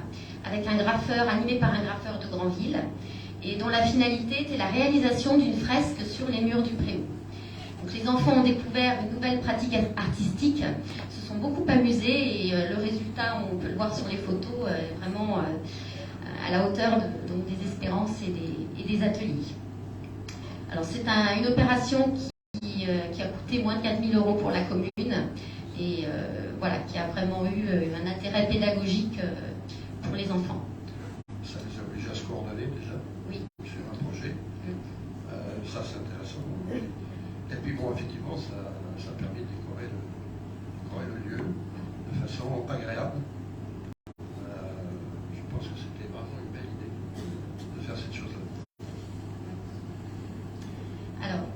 [SPEAKER 8] avec un graffeur animé par un graffeur de Granville, et dont la finalité était la réalisation d'une fresque sur les murs du Préau. Donc les enfants ont découvert une nouvelle pratique artistique, se sont beaucoup amusés, et le résultat, on peut le voir sur les photos, est vraiment à la hauteur donc des espérances et des ateliers. Alors c'est une opération qui a coûté moins de 4 000 € pour la commune, et voilà, qui a vraiment eu un intérêt pédagogique pour les enfants.
[SPEAKER 1] Ça les a obligés à se coordonner déjà,
[SPEAKER 8] oui,
[SPEAKER 1] sur un projet. Ça, c'est intéressant. Et puis, bon, effectivement, ça a permis de décorer le lieu de façon agréable. Je pense que c'était vraiment une belle idée de faire cette chose-là.
[SPEAKER 8] Alors,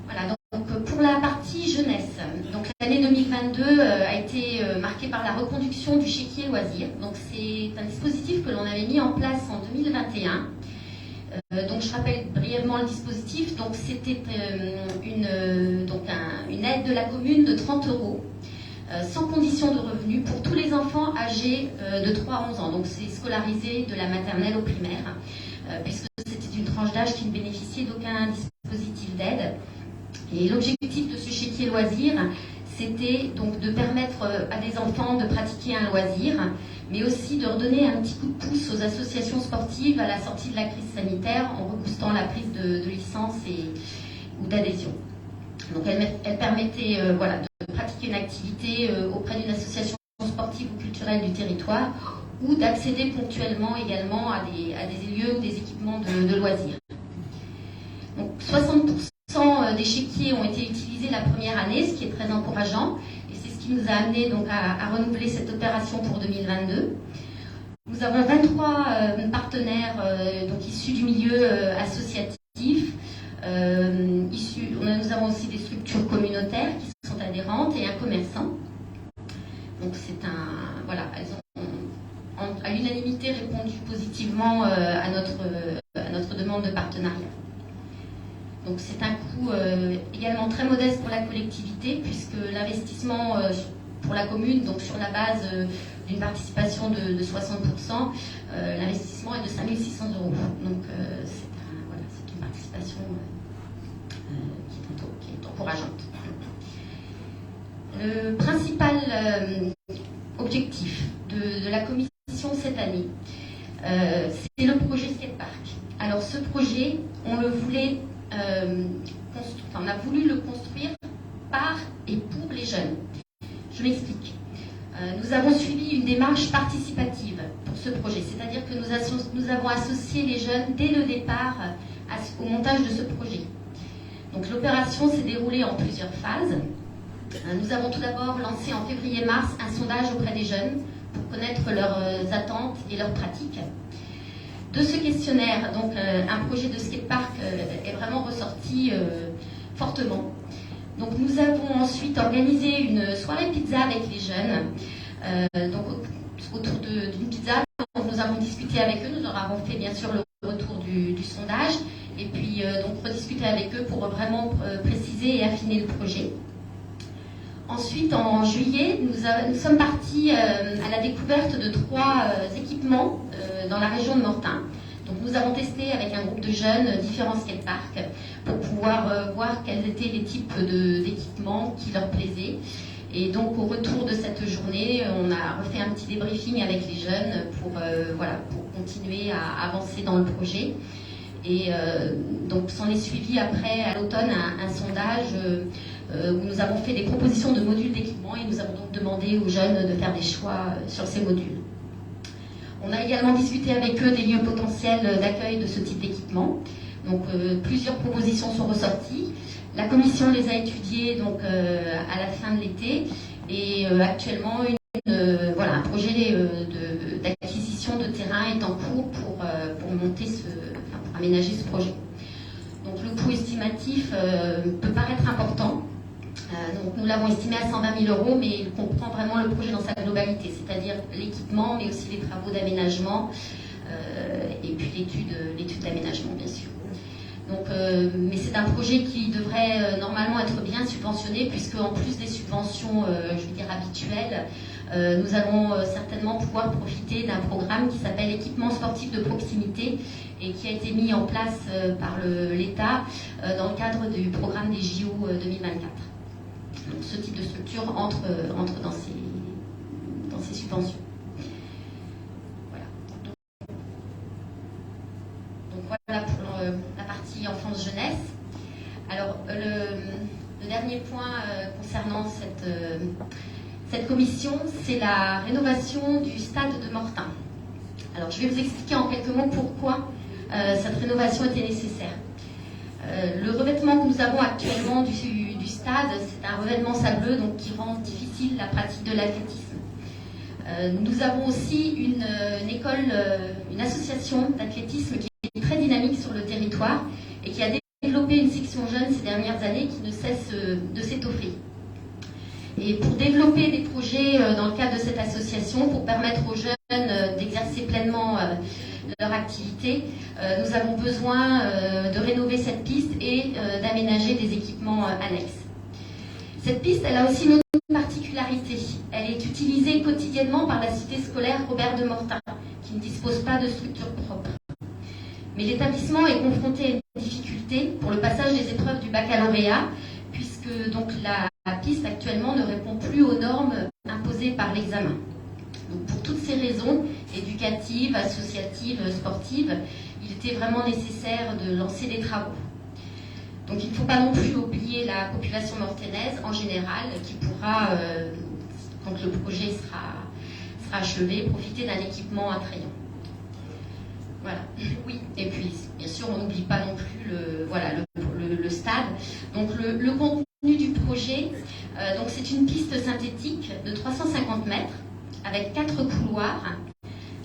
[SPEAKER 8] voilà, donc pour la partie jeunesse, donc l'année 2022 a été marquée par la reconduction du chéquier loisir. Donc c'est un dispositif que l'on avait mis en place en 2021. Donc je rappelle brièvement le dispositif. Donc c'était une aide de la commune de 30 €, sans condition de revenu, pour tous les enfants âgés de 3 à 11 ans. Donc c'est scolarisé de la maternelle au primaire, puisque c'était une tranche d'âge qui ne bénéficiait d'aucun dispositif d'aide. Et l'objectif de ce chéquier loisir, c'était donc de permettre à des enfants de pratiquer un loisir, mais aussi de redonner un petit coup de pouce aux associations sportives à la sortie de la crise sanitaire, en reboostant la prise de licence ou d'adhésion. Donc elle permettait de pratiquer une activité auprès d'une association sportive ou culturelle du territoire, ou d'accéder ponctuellement également à des lieux ou des équipements de loisirs. Donc 60% des chéquiers ont été utilisés la première année, ce qui est très encourageant, et c'est ce qui nous a amené donc à renouveler cette opération pour 2022. Nous avons 23 partenaires donc issus du milieu associatif. Nous avons aussi des structures communautaires qui sont adhérentes et un commerçant. Donc elles ont à l'unanimité répondu positivement à notre demande de partenariat. Donc c'est un coût également très modeste pour la collectivité, puisque l'investissement pour la commune, donc sur la base d'une participation de 60%, l'investissement est de 5 600 €. Donc c'est une participation qui est encourageante. Le principal objectif de la commission cette année, c'est le projet skatepark. Alors ce projet, on a voulu le construire par et pour les jeunes. Je m'explique. Nous avons suivi une démarche participative pour ce projet, c'est-à-dire que nous avons associé les jeunes dès le départ au montage de ce projet. Donc l'opération s'est déroulée en plusieurs phases. Nous avons tout d'abord lancé en février-mars un sondage auprès des jeunes pour connaître leurs attentes et leurs pratiques. De ce questionnaire, donc un projet de skatepark est vraiment ressorti fortement. Donc nous avons ensuite organisé une soirée pizza avec les jeunes, donc autour d'une pizza. Donc, nous avons discuté avec eux, nous leur avons fait bien sûr le retour du sondage, et puis donc rediscuter avec eux pour vraiment préciser et affiner le projet. Ensuite, en juillet, nous sommes partis à la découverte de 3 équipements dans la région de Mortain. Donc, nous avons testé avec un groupe de jeunes différents skateparks pour pouvoir voir quels étaient les types d'équipements qui leur plaisaient. Et donc, au retour de cette journée, on a refait un petit débriefing avec les jeunes pour continuer à avancer dans le projet. Et donc, s'en est suivi après, à l'automne, un sondage où nous avons fait des propositions de modules d'équipement, et nous avons donc demandé aux jeunes de faire des choix sur ces modules. On a également discuté avec eux des lieux potentiels d'accueil de ce type d'équipement. Donc plusieurs propositions sont ressorties. La commission les a étudiées donc, à la fin de l'été, et actuellement un projet d'acquisition de terrain est en cours pour aménager ce projet. Donc le coût estimatif peut paraître important. Donc nous l'avons estimé à 120 000 €, mais il comprend vraiment le projet dans sa globalité, c'est-à-dire l'équipement, mais aussi les travaux d'aménagement et puis l'étude d'aménagement, bien sûr. Donc, mais c'est un projet qui devrait normalement être bien subventionné, puisque en plus des subventions, je veux dire habituelles, nous allons certainement pouvoir profiter d'un programme qui s'appelle équipement sportif de proximité et qui a été mis en place par l'État dans le cadre du programme des JO 2024. Donc, ce type de structure entre dans ces subventions. Voilà. Donc voilà pour la partie enfance-jeunesse. Alors le dernier point concernant cette commission, c'est la rénovation du stade de Mortain. Alors je vais vous expliquer en quelques mots pourquoi cette rénovation était nécessaire. Le revêtement que nous avons actuellement du stade, c'est un revêtement sableux donc qui rend difficile la pratique de l'athlétisme. Nous avons aussi une école, une association d'athlétisme qui est très dynamique sur le territoire et qui a développé une section jeune ces dernières années qui ne cesse de s'étoffer. Et pour développer des projets dans le cadre de cette association, pour permettre aux jeunes d'exercer pleinement leur activité, nous avons besoin de rénover cette piste et d'aménager des équipements annexes. Cette piste, elle a aussi une autre particularité. Elle est utilisée quotidiennement par la cité scolaire Robert de Mortain, qui ne dispose pas de structure propre. Mais l'établissement est confronté à une difficulté pour le passage des épreuves du baccalauréat, puisque donc la piste actuellement ne répond plus aux normes imposées par l'examen. Donc pour toutes ces raisons, éducatives, associatives, sportives, il était vraiment nécessaire de lancer des travaux. Donc il ne faut pas non plus oublier la population mortainaise en général, qui pourra, quand le projet sera achevé, profiter d'un équipement attrayant. Voilà. Oui. Et puis, bien sûr, on n'oublie pas non plus le stade. Donc le contenu du projet, donc c'est une piste synthétique de 350 mètres avec 4 couloirs,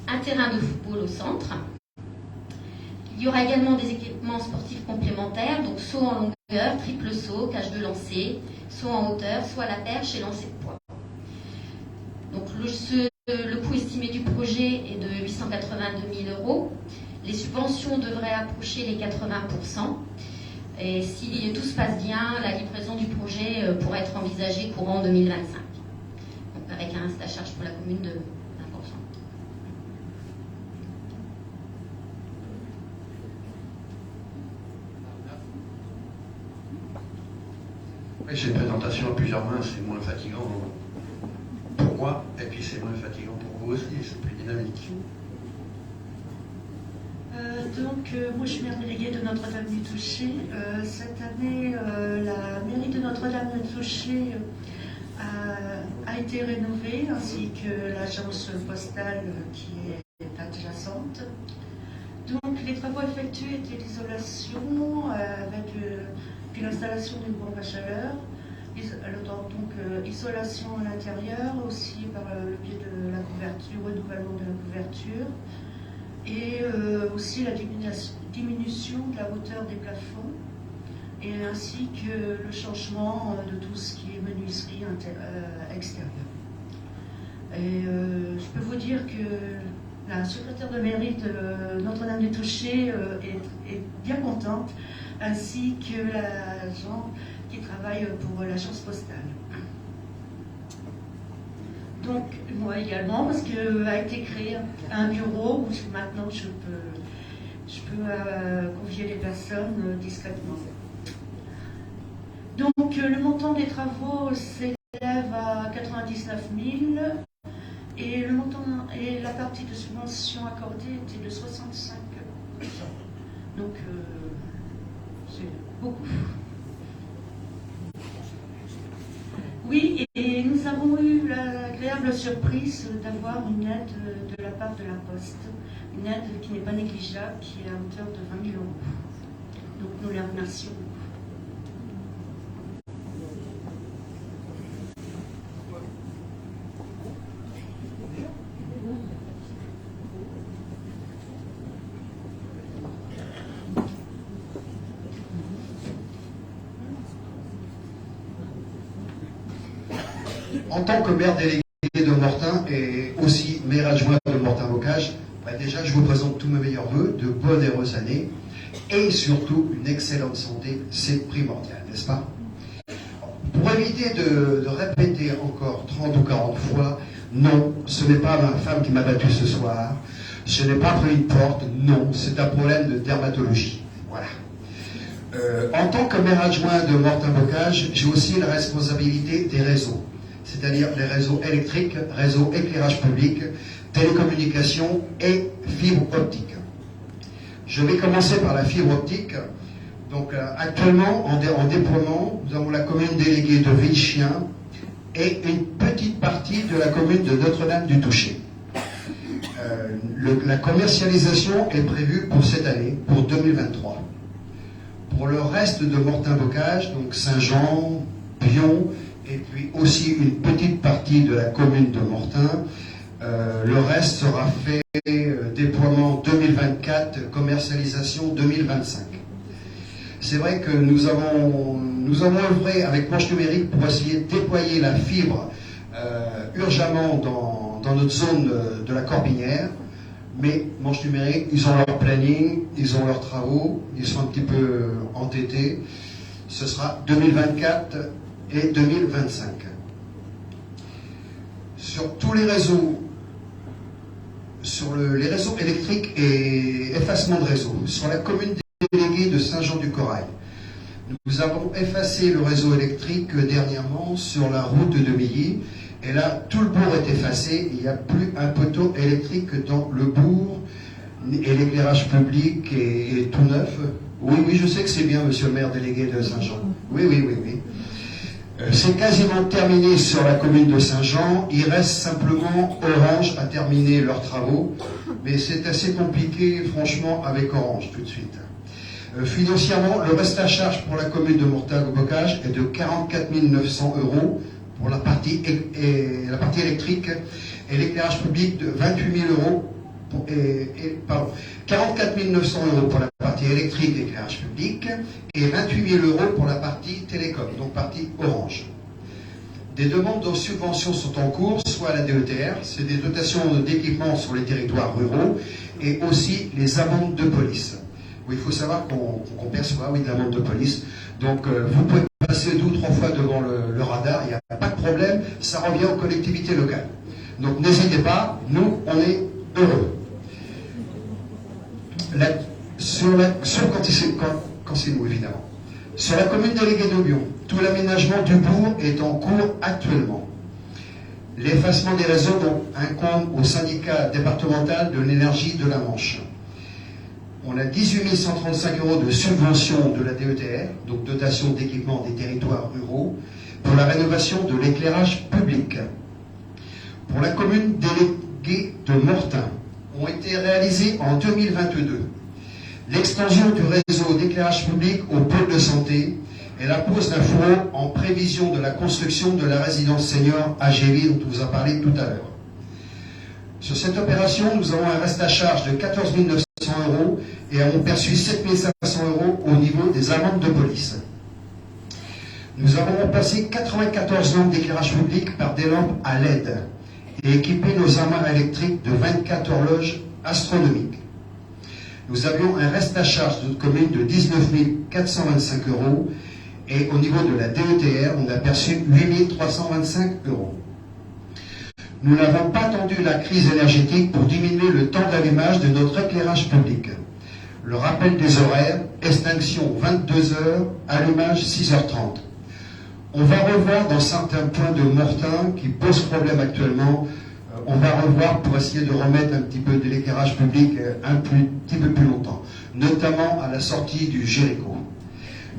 [SPEAKER 8] un terrain de football au centre. Il y aura également des équipements sportifs complémentaires, donc saut en longueur, triple saut, cage de lancer, saut en hauteur, saut à la perche et lancer de poids. Donc le coût estimé du projet est de 882 000 €. Les subventions devraient approcher les 80%. Et si tout se passe bien, la livraison du projet pourrait être envisagée courant 2025. Donc avec un reste à charge pour la commune de 20%.
[SPEAKER 1] Oui, c'est une présentation à plusieurs mains, c'est moins fatigant pour moi, et puis c'est moins fatigant pour vous aussi, c'est plus dynamique.
[SPEAKER 9] Moi je suis maire déléguée de Notre-Dame-du-Toucher. Cette année, la mairie de Notre-Dame-du-Toucher a été rénovée, ainsi que l'agence postale qui est adjacente. Donc les travaux effectués étaient l'isolation avec puis l'installation d'une pompe à chaleur, isolation à l'intérieur, aussi par le biais de la couverture, renouvellement de la couverture, et aussi la diminution de la hauteur des plafonds, et ainsi que le changement de tout ce qui est menuiserie extérieure. Et je peux vous dire que la secrétaire de mairie de Notre-Dame-du-Toucher est bien contente, ainsi que l'agent qui travaille pour l'agence postale. Donc, moi également, parce qu'a été créé un bureau où maintenant je peux convier les personnes discrètement. Donc, le montant des travaux s'élève à 99 000 et la partie de subvention accordée était de 65 %. Donc, c'est beaucoup. Oui, et nous avons eu l'agréable surprise d'avoir une aide de la part de la Poste, une aide qui n'est pas négligeable, qui est à hauteur de 20 000 €. Donc nous les remercions.
[SPEAKER 10] En tant que maire délégué de Mortain et aussi maire adjoint de Mortain-Bocage, déjà je vous présente tous mes meilleurs voeux, de bonnes et heureuses années. et surtout une excellente santé, c'est primordial, n'est-ce pas? Pour éviter de répéter encore 30 ou 40 fois, non, ce n'est pas ma femme qui m'a battu ce soir, ce n'est pas après une porte, non, c'est un problème de dermatologie. Voilà. En tant que maire adjoint de Mortain-Bocage, j'ai aussi la responsabilité des réseaux, c'est-à-dire les réseaux électriques, réseaux éclairage public, télécommunications et fibre optique. Je vais commencer par la fibre optique. Donc actuellement, en déploiement, nous avons la commune déléguée de Villechien et une petite partie de la commune de Notre-Dame-du-Toucher. La commercialisation est prévue pour cette année, pour 2023. Pour le reste de Mortain-Bocage, donc Saint-Jean, Bion, et puis aussi une petite partie de la commune de Mortain, le reste sera fait déploiement 2024, commercialisation 2025. C'est vrai que nous avons œuvré avec Manche Numérique pour essayer de déployer la fibre urgemment dans notre zone de la Corbinière, mais Manche Numérique, ils ont leur planning, ils ont leurs travaux, ils sont un petit peu entêtés. Ce sera 2024 et 2025. Sur tous les réseaux, les réseaux électriques et effacement de réseau, sur la commune déléguée de Saint-Jean-du-Corail, nous avons effacé le réseau électrique dernièrement sur la route de Milly. Et là, tout le bourg est effacé, il n'y a plus un poteau électrique dans le bourg, et l'éclairage public est tout neuf. Oui, oui, je sais que c'est bien, monsieur le maire délégué de Saint-Jean. Oui. C'est quasiment terminé sur la commune de Saint-Jean, il reste simplement Orange à terminer leurs travaux, mais c'est assez compliqué, franchement, avec Orange, tout de suite. Financièrement, le reste à charge pour la commune de Mortain-Bocage est de 44 900 € pour la partie électrique et l'éclairage public de 28 000 €, 44 900 € pour la partie électrique d'éclairage public et 28 000 € pour la partie télécom, donc partie Orange. Des demandes de subventions sont en cours, soit à la DETR, c'est des dotations d'équipement sur les territoires ruraux, et aussi les amendes de police. Oui, il faut savoir qu'on perçoit de l'amende de police, donc vous pouvez passer 2 ou 3 fois devant le radar, il n'y a pas de problème, ça revient aux collectivités locales. Donc n'hésitez pas, nous, on est heureux. Cancino, évidemment. Sur la commune déléguée de Lyon, tout l'aménagement du bourg est en cours actuellement. L'effacement des réseaux incombe au syndicat départemental de l'énergie de la Manche. On a 18 135 € de subvention de la DETR, donc dotation d'équipement des territoires ruraux, pour la rénovation de l'éclairage public. Pour la commune déléguée de Mortain, ont été réalisés en 2022 l'extension du réseau d'éclairage public au pôle de santé et la pose d'un fourreau en prévision de la construction de la résidence senior AGV dont on vous a parlé tout à l'heure. Sur cette opération, nous avons un reste à charge de 14 900 € et avons perçu 7 500 € au niveau des amendes de police. Nous avons remplacé 94 lampes d'éclairage public par des lampes à LED et équipé nos armoires électriques de 24 horloges astronomiques. Nous avions un reste à charge de notre commune de 19 425 € et au niveau de la DETR, on a perçu 8 325 €. Nous n'avons pas attendu la crise énergétique pour diminuer le temps d'allumage de notre éclairage public. Le rappel des horaires, extinction 22 h, allumage 6 h 30. On va revoir dans certains points de Mortain qui posent problème actuellement, on va revoir pour essayer de remettre un petit peu de l'éclairage public un petit peu plus longtemps, notamment à la sortie du Jéricho.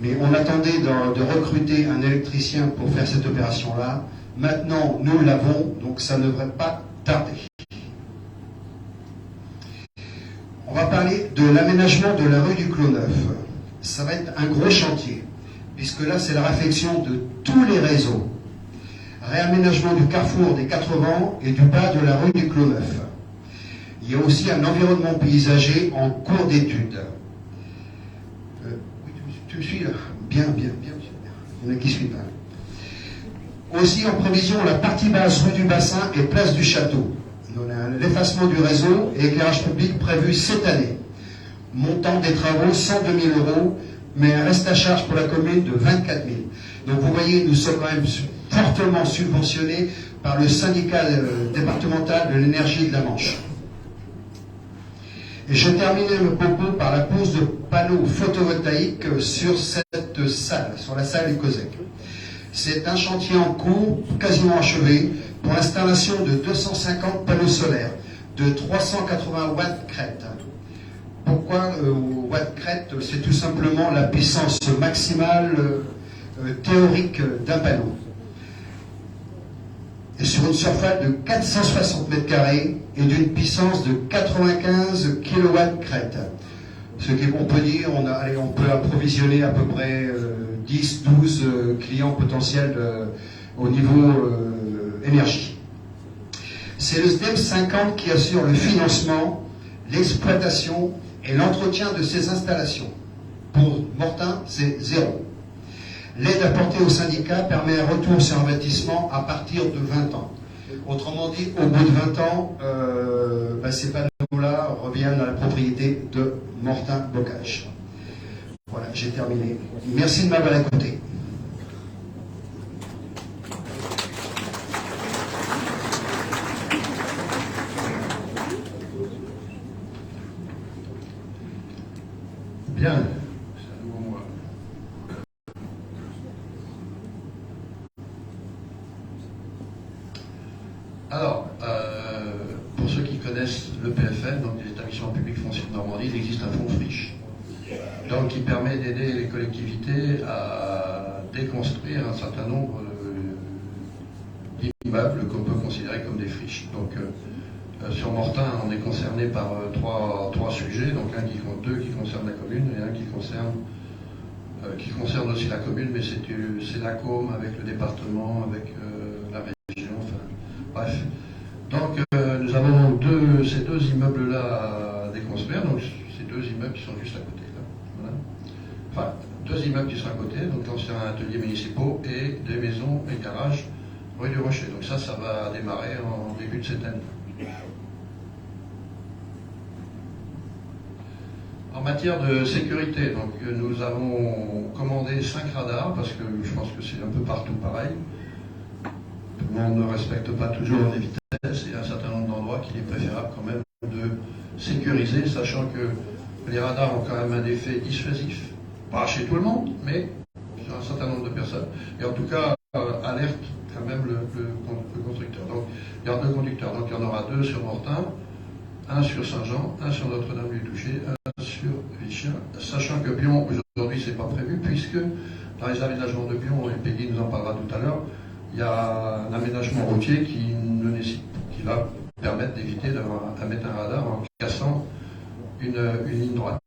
[SPEAKER 10] Mais on attendait de recruter un électricien pour faire cette opération-là. Maintenant, nous l'avons, donc ça ne devrait pas tarder. On va parler de l'aménagement de la rue du Clos Neuf. Ça va être un gros chantier, puisque là, c'est la réflexion de tous les réseaux. Réaménagement du carrefour des 4 vents et du bas de la rue du Clos Neuf. Il y a aussi un environnement paysager en cours d'étude. Tu me suis là? Bien. Il y en a qui suivent là. Aussi en prévision la partie basse rue du Bassin et place du Château. On a l'effacement du réseau et éclairage public prévu cette année. Montant des travaux 102 000 €, mais un reste à charge pour la commune de 24 000. Donc vous voyez, nous sommes quand même fortement subventionnés par le syndicat départemental de l'énergie de la Manche. Et je terminais mon propos par la pose de panneaux photovoltaïques sur cette salle, sur la salle du COSEC. C'est un chantier en cours, quasiment achevé, pour l'installation de 250 panneaux solaires de 380 watts crête. Pourquoi watt crête? C'est tout simplement la puissance maximale théorique d'un panneau. Et sur une surface de 460 mètres carrés et d'une puissance de 95 kW crête. Ce qu'on peut dire, on peut approvisionner à peu près 10-12 clients potentiels au niveau énergie. C'est le SDEM 50 qui assure le financement, l'exploitation et l'entretien de ces installations. Pour Mortain, c'est 0. L'aide apportée au syndicat permet un retour sur investissement à partir de 20 ans. Autrement dit, au bout de 20 ans, ces panneaux-là reviennent à la propriété de Mortain Bocage. Voilà, j'ai terminé. Merci de m'avoir écouté.
[SPEAKER 1] Bien. Alors, pour ceux qui connaissent le PFN, donc les établissements publics fonciers de Normandie, il existe un fonds friche, donc qui permet d'aider les collectivités à déconstruire un certain nombre d'immeubles qu'on peut considérer comme des friches. Donc, sur Mortain, on est concerné par trois sujets, donc deux qui concernent la commune et un qui concerne aussi la commune, mais c'est la com avec le département, avec la région, enfin, bref. Donc nous avons ces deux immeubles-là à déconstruire, donc ces deux immeubles qui sont juste à côté, là. Voilà. Enfin, deux immeubles qui sont à côté, donc l'ancien atelier municipaux et des maisons et garages rue du Rocher. Donc ça va démarrer en début de cette année. En matière de sécurité, donc, nous avons commandé 5 radars, parce que je pense que c'est un peu partout pareil. Tout le monde ne respecte pas toujours les vitesses, il y a un certain nombre d'endroits qu'il est préférable quand même de sécuriser, sachant que les radars ont quand même un effet dissuasif, pas chez tout le monde, mais sur un certain nombre de personnes. Et en tout cas, alerte quand même le constructeur. Donc il y a 2 conducteurs, donc il y en aura 2 sur Mortain, un sur Saint-Jean, un sur Notre-Dame-du-Toucher, un sur Vichy, sachant que Bion, aujourd'hui, c'est pas prévu, puisque dans les aménagements de Bion, et Peggy nous en parlera tout à l'heure, il y a un aménagement routier qui va permettre d'éviter à mettre un radar en cassant une ligne droite.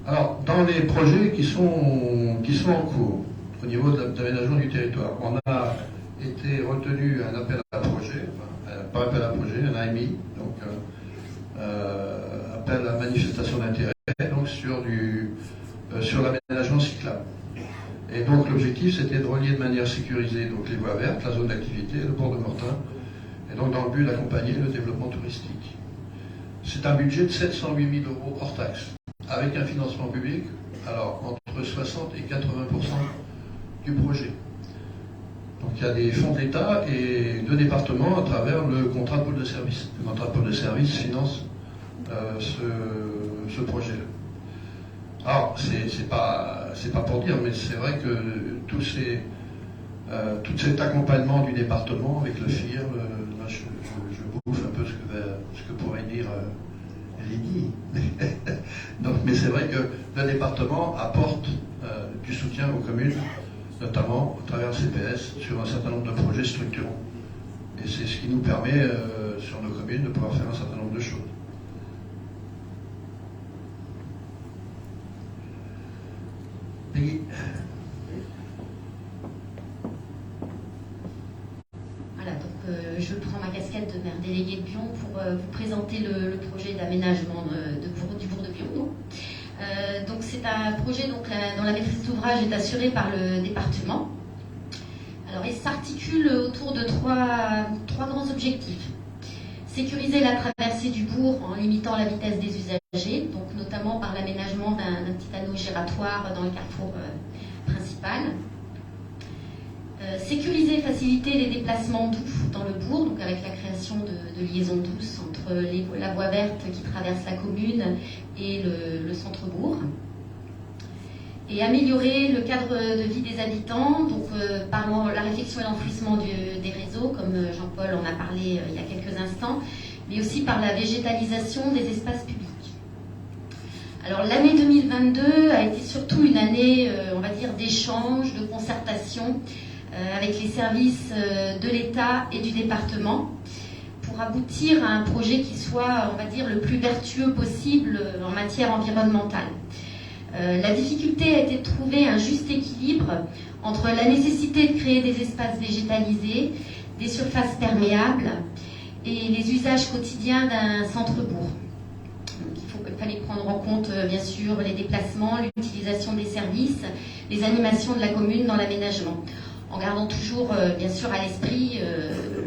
[SPEAKER 1] Alors, dans les projets qui sont en cours, au niveau de l'aménagement du territoire, on a été retenu un appel à projet, pas appel à projet, un AMI, donc appel à manifestation d'intérêt, donc sur l'aménagement cyclable. Et donc l'objectif c'était de relier de manière sécurisée donc les voies vertes, la zone d'activité, le port de Mortain, et donc dans le but d'accompagner le développement touristique. C'est un budget de 708 000 € hors taxe, avec un financement public, alors entre 60 et 80% du projet. Donc il y a des fonds de l'État et de départements à travers le contrat de pôle de service. Le contrat de pôle de service finance ce projet-là. Alors, c'est pas pour dire, mais c'est vrai que tout cet accompagnement du département avec le FIR, là, je bouffe un peu ce que pourrait dire Lydie. Donc, mais c'est vrai que le département apporte du soutien aux communes, notamment au travers CPS, sur un certain nombre de projets structurants. Et c'est ce qui nous permet, sur nos communes, de pouvoir faire un certain nombre de choses. Peggy.
[SPEAKER 8] Voilà, donc je prends ma casquette de maire déléguée de Bion pour vous présenter le projet d'aménagement du bourg de Bion. Donc c'est un projet dont la maîtrise d'ouvrage est assurée par le département. Alors il s'articule autour de trois grands objectifs. Sécuriser la traversée du bourg en limitant la vitesse des usagers, donc notamment par l'aménagement d'un petit anneau giratoire dans le carrefour principal. Sécuriser et faciliter les déplacements doux dans le bourg, donc avec la création de liaisons douces entre la voie verte qui traverse la commune et le centre-bourg. Et améliorer le cadre de vie des habitants, donc par la réflexion et l'enfouissement des réseaux, comme Jean-Paul en a parlé il y a quelques instants, mais aussi par la végétalisation des espaces publics. Alors l'année 2022 a été surtout une année, on va dire, d'échange, de concertation avec les services de l'État et du département pour aboutir à un projet qui soit, on va dire, le plus vertueux possible en matière environnementale. La difficulté a été de trouver un juste équilibre entre la nécessité de créer des espaces végétalisés, des surfaces perméables et les usages quotidiens d'un centre-bourg. Il fallait prendre en compte, bien sûr, les déplacements, l'utilisation des services, les animations de la commune dans l'aménagement, en gardant toujours, bien sûr, à l'esprit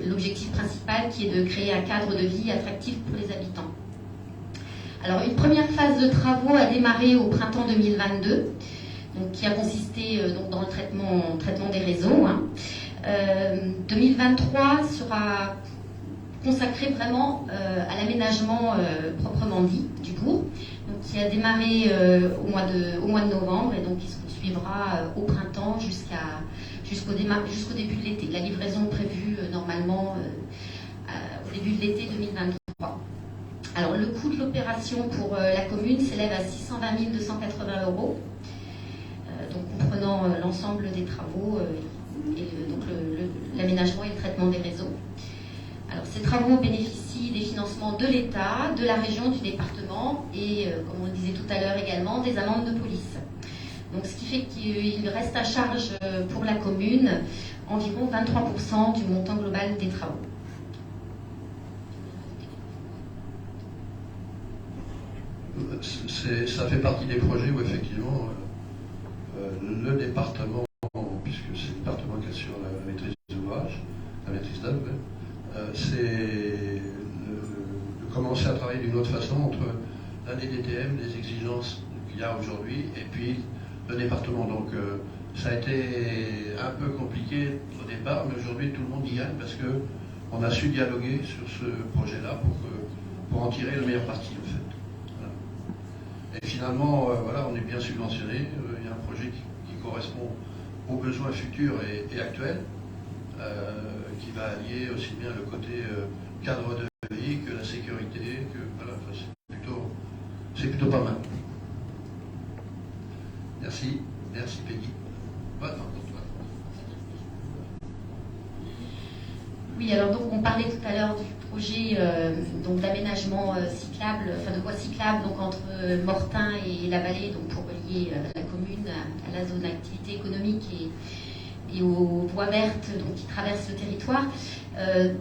[SPEAKER 8] l'objectif principal qui est de créer un cadre de vie attractif pour les habitants. Alors, une première phase de travaux a démarré au printemps 2022, donc, qui a consisté donc, dans le traitement des réseaux. 2023 sera consacré vraiment à l'aménagement proprement dit du bourg, donc, qui a démarré au mois de novembre et donc qui se poursuivra au printemps jusqu'au début de l'été. La livraison prévue normalement au début de l'été 2023. Alors, le coût de l'opération pour la commune s'élève à 620 280 €, donc comprenant l'ensemble des travaux et donc l'aménagement et le traitement des réseaux. Alors, ces travaux bénéficient des financements de l'État, de la région, du département et, comme on le disait tout à l'heure également, des amendes de police. Donc, ce qui fait qu'il reste à charge pour la commune environ 23% du montant global des travaux.
[SPEAKER 1] Ça fait partie des projets où effectivement le département, puisque c'est le département qui assure la maîtrise des ouvrages, la maîtrise d'œuvre, c'est de commencer à travailler d'une autre façon entre la DDTM, les exigences qu'il y a aujourd'hui, et puis le département. Donc ça a été un peu compliqué au départ, mais aujourd'hui tout le monde y gagne parce qu'on a su dialoguer sur ce projet-là pour en tirer le meilleur parti en fait. Et finalement, voilà, on est bien subventionné. Il y a un projet qui correspond aux besoins futurs et actuels, qui va allier aussi bien le côté cadre de vie que la sécurité, que voilà, c'est plutôt pas mal. Merci, merci Peggy. Voilà.
[SPEAKER 8] Oui, alors donc on parlait tout à l'heure du projet donc d'aménagement cyclable, enfin de voies cyclables donc entre Mortain et la vallée, donc pour relier la commune à la zone d'activité économique et aux voies vertes donc, qui traversent le territoire.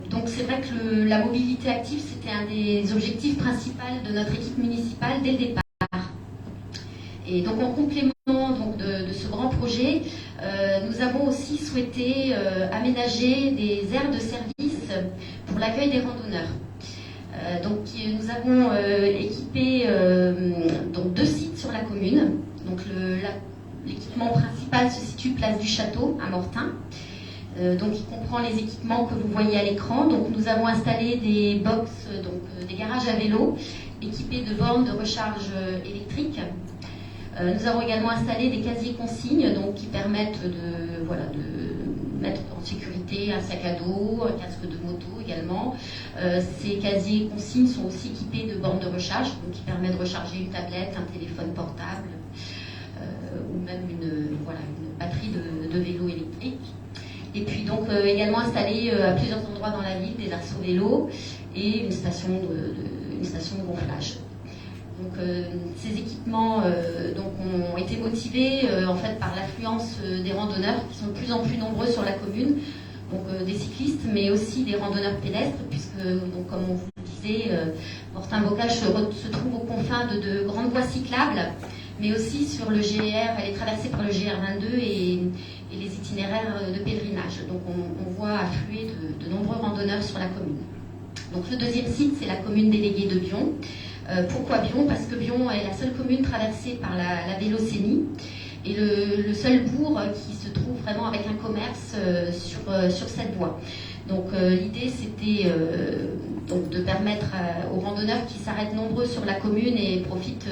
[SPEAKER 8] Donc c'est vrai que la mobilité active, c'était un des objectifs principaux de notre équipe municipale dès le départ. Et donc en complément donc, de ce grand projet, nous avons aussi souhaité aménager des aires de service pour l'accueil des randonneurs. Donc nous avons équipé donc 2 sites sur la commune. Donc l'équipement principal se situe place du Château à Mortain. Donc il comprend les équipements que vous voyez à l'écran. Donc nous avons installé des box, donc des garages à vélo équipés de bornes de recharge électrique. Nous avons également installé des casiers consignes donc, qui permettent de mettre en sécurité un sac à dos, un casque de moto également. Ces casiers consignes sont aussi équipés de bornes de recharge donc, qui permettent de recharger une tablette, un téléphone portable ou même une batterie de vélo électrique. Et puis donc également installé à plusieurs endroits dans la ville des arceaux vélos et une station de gonflage. Donc, ces équipements ont été motivés en fait par l'affluence des randonneurs qui sont de plus en plus nombreux sur la commune, donc des cyclistes, mais aussi des randonneurs pédestres, puisque, donc, comme on vous le disait, Mortain-Bocage se trouve aux confins de grandes voies cyclables, mais aussi sur le GR, elle est traversée par le GR22 et les itinéraires de pèlerinage. Donc, on voit affluer de nombreux randonneurs sur la commune. Donc le deuxième site, c'est la commune déléguée de Bion. Pourquoi Bion? Parce que Bion est la seule commune traversée par la vélocénie et le seul bourg qui se trouve vraiment avec un commerce sur cette voie. Donc l'idée, c'était donc de permettre aux randonneurs qui s'arrêtent nombreux sur la commune et profitent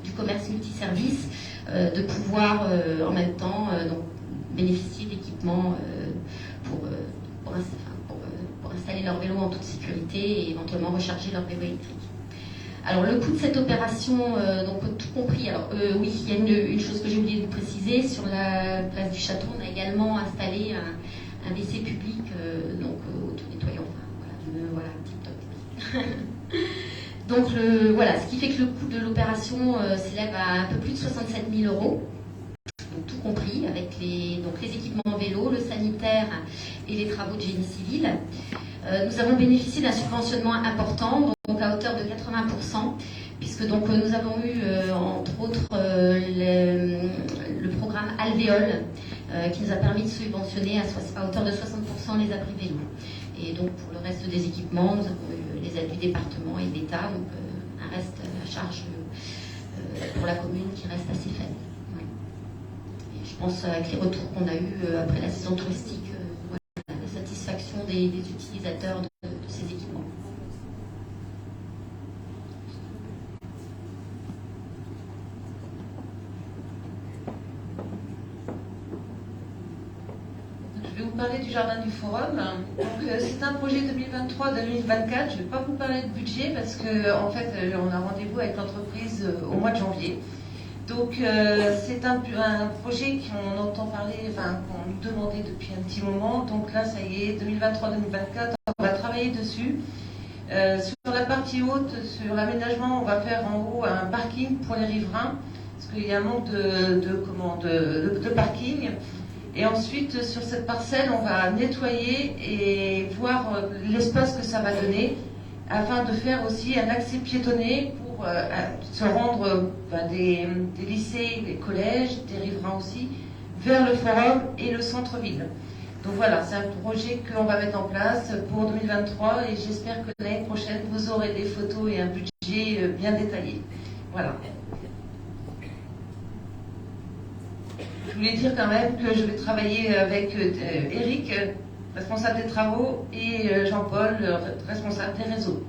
[SPEAKER 8] du commerce multiservice de pouvoir en même temps donc, bénéficier d'équipements pour installer leur vélo en toute sécurité et éventuellement recharger leur vélo électrique. Alors le coût de cette opération, donc tout compris, alors oui, il y a une chose que j'ai oublié de vous préciser, sur la place du château, on a également installé un WC public, donc auto-nettoyant, voilà, tip-top. Donc voilà, ce qui fait que le coût de l'opération s'élève à un peu plus de 67 000 €, donc tout compris, avec les équipements vélo, le sanitaire et les travaux de génie civil. Nous avons bénéficié d'un subventionnement important, donc à hauteur de 80%, puisque donc nous avons eu entre autres le programme Alvéole, qui nous a permis de subventionner à hauteur de 60% les abris vélos. Et donc pour le reste des équipements, nous avons eu les aides du département et de l'État, donc un reste à charge pour la commune qui reste assez faible. Ouais. Et je pense avec les retours qu'on a eus après la saison touristique, voilà, la satisfaction des utilisateurs de ces équipements.
[SPEAKER 6] Je vais vous parler du Jardin du Forum. Donc, c'est un projet 2023-2024. Je ne vais pas vous parler de budget parce qu'en fait, on a rendez-vous avec l'entreprise au mois de janvier. Donc, c'est un projet qu'on entend parler, enfin, qu'on nous demandait depuis un petit moment. Donc là, ça y est, 2023-2024, on va travailler dessus. Sur la partie haute, sur l'aménagement, on va faire en haut un parking pour les riverains parce qu'il y a un manque de parking. Et ensuite, sur cette parcelle, on va nettoyer et voir l'espace que ça va donner afin de faire aussi un accès piétonné pour se rendre des lycées, des collèges, des riverains aussi, vers le forum et le centre-ville. Donc voilà, c'est un projet qu'on va mettre en place pour 2023 et j'espère que l'année prochaine, vous aurez des photos et un budget bien détaillé. Voilà. Je voulais dire quand même que je vais travailler avec Eric, responsable des travaux, et Jean-Paul, responsable des réseaux.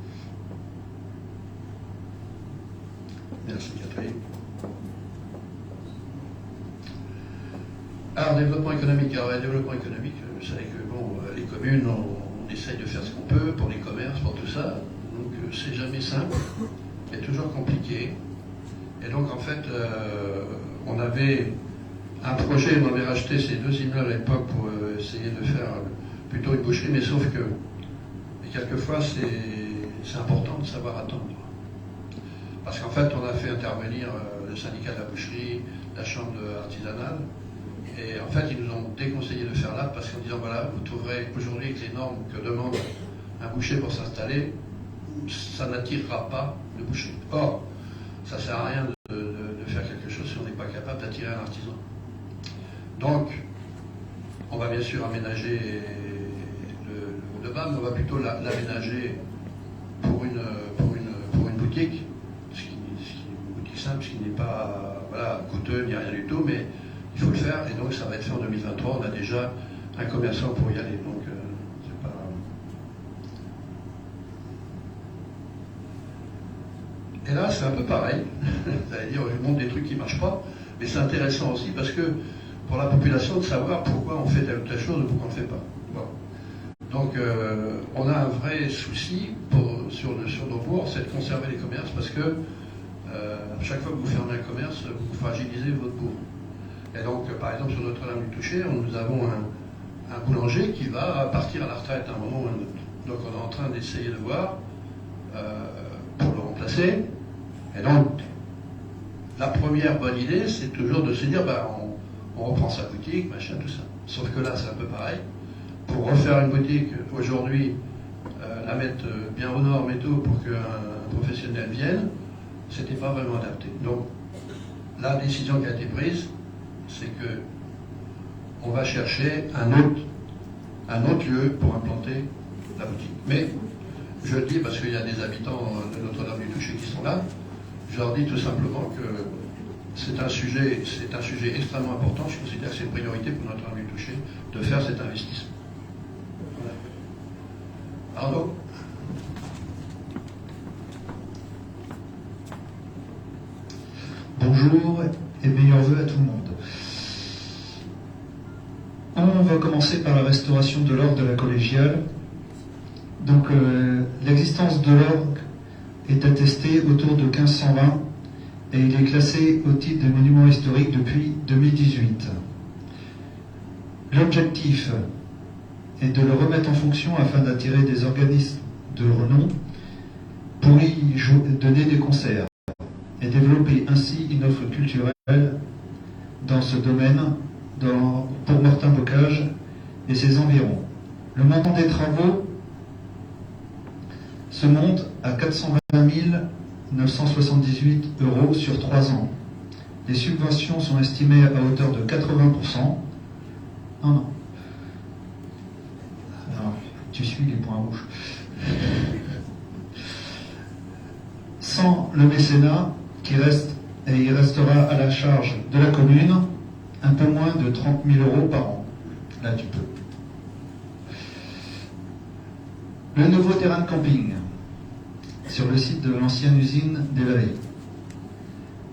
[SPEAKER 1] Merci Catherine. Alors, développement économique. Alors, le développement économique, vous savez que bon, les communes, on essaye de faire ce qu'on peut pour les commerces, pour tout ça. Donc, c'est jamais simple, c'est toujours compliqué. Et donc, en fait, on avait un projet, on avait racheté ces deux immeubles à l'époque pour essayer de faire plutôt une boucherie, mais sauf que quelquefois c'est important de savoir attendre. Parce qu'en fait, on a fait intervenir le syndicat de la boucherie, la chambre artisanale, et en fait, ils nous ont déconseillé de faire là, parce qu'en disant, voilà, vous trouverez aujourd'hui que les normes que demande un boucher pour s'installer, ça n'attirera pas le boucher. Or, ça ne sert à rien de faire quelque chose si on n'est pas capable d'attirer un artisan. Donc, on va bien sûr aménager le bas, mais on va plutôt l'aménager pour une boutique, ce qui est une boutique simple, ce qui n'est pas coûteux ni rien du tout, mais il faut le faire, et donc ça va être fait en 2023. On a déjà un commerçant pour y aller, donc c'est pas... Et là, c'est un peu pareil, c'est-à-dire je montre des trucs qui ne marchent pas, mais c'est intéressant aussi parce que pour la population de savoir pourquoi on fait telle ou telle chose ou pourquoi on ne le fait pas. Bon. Donc on a un vrai souci sur nos bourgs, c'est de conserver les commerces parce que chaque fois que vous fermez un commerce, vous fragilisez votre bourg. Et donc par exemple sur Notre-Dame-du-Toucher, nous avons un boulanger qui va partir à la retraite à un moment ou à un autre. Donc on est en train d'essayer de voir pour le remplacer. Et donc la première bonne idée, c'est toujours de se dire on reprend sa boutique, machin, tout ça. Sauf que là, c'est un peu pareil. Pour refaire une boutique, aujourd'hui, la mettre bien aux normes et tout pour qu'un professionnel vienne, c'était pas vraiment adapté. Donc, la décision qui a été prise, c'est que on va chercher un autre lieu pour implanter la boutique. Mais je le dis parce qu'il y a des habitants de Notre-Dame-du-Toucher qui sont là, je leur dis tout simplement que c'est un sujet extrêmement important. Je considère que c'est une priorité pour Notre-Dame-du-Toucher de faire cet investissement. Voilà. Arnaud?
[SPEAKER 11] Bonjour et meilleurs vœux à tout le monde. On va commencer par la restauration de l'orgue de la collégiale. Donc l'existence de l'orgue est attestée autour de 1520 et il est classé au titre de monument historique depuis 2018. L'objectif est de le remettre en fonction afin d'attirer des organismes de renom pour y donner des concerts et développer ainsi une offre culturelle dans ce domaine pour Mortain-Bocage et ses environs. Le montant des travaux se monte à 420 978 € sur 3 ans. Les subventions sont estimées à hauteur de 80%. Non. Alors, tu suis les points rouges. Sans le mécénat qui reste, et il restera à la charge de la commune, un peu moins de 30 000 € par an. Là, tu peux. Le nouveau terrain de camping sur le site de l'ancienne usine des Vallées.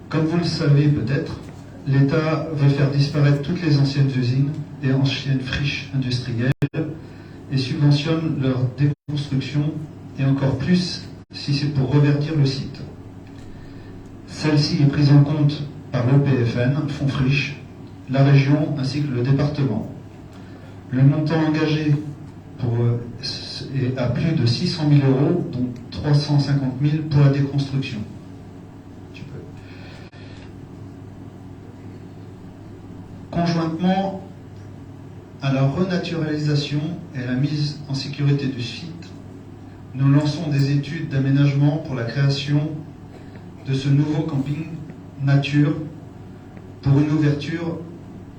[SPEAKER 11] Comme vous le savez peut-être, l'État veut faire disparaître toutes les anciennes usines et anciennes friches industrielles et subventionne leur déconstruction, et encore plus si c'est pour reverdir le site. Celle-ci est prise en compte par l'EPFN, Fonds Friche, la région ainsi que le département. Le montant engagé est à plus de 600 000 €, dont 350 000 pour la déconstruction. Tu peux. Conjointement à la renaturalisation et à la mise en sécurité du site, nous lançons des études d'aménagement pour la création de ce nouveau camping nature pour une ouverture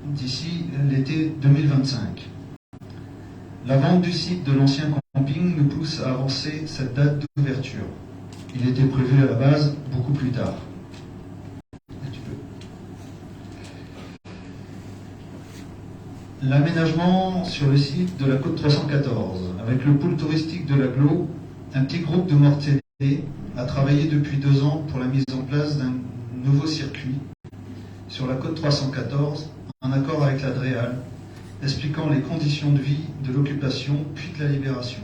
[SPEAKER 11] d'ici l'été 2025. La vente du site de l'ancien camping nous pousse à avancer cette date d'ouverture. Il était prévu à la base beaucoup plus tard. L'aménagement sur le site de la Côte 314, avec le pôle touristique de l'Aglo, un petit groupe de Mortaix a travaillé depuis 2 ans pour la mise en place d'un nouveau circuit sur la Côte 314, en accord avec la DREAL, expliquant les conditions de vie de l'occupation puis de la libération.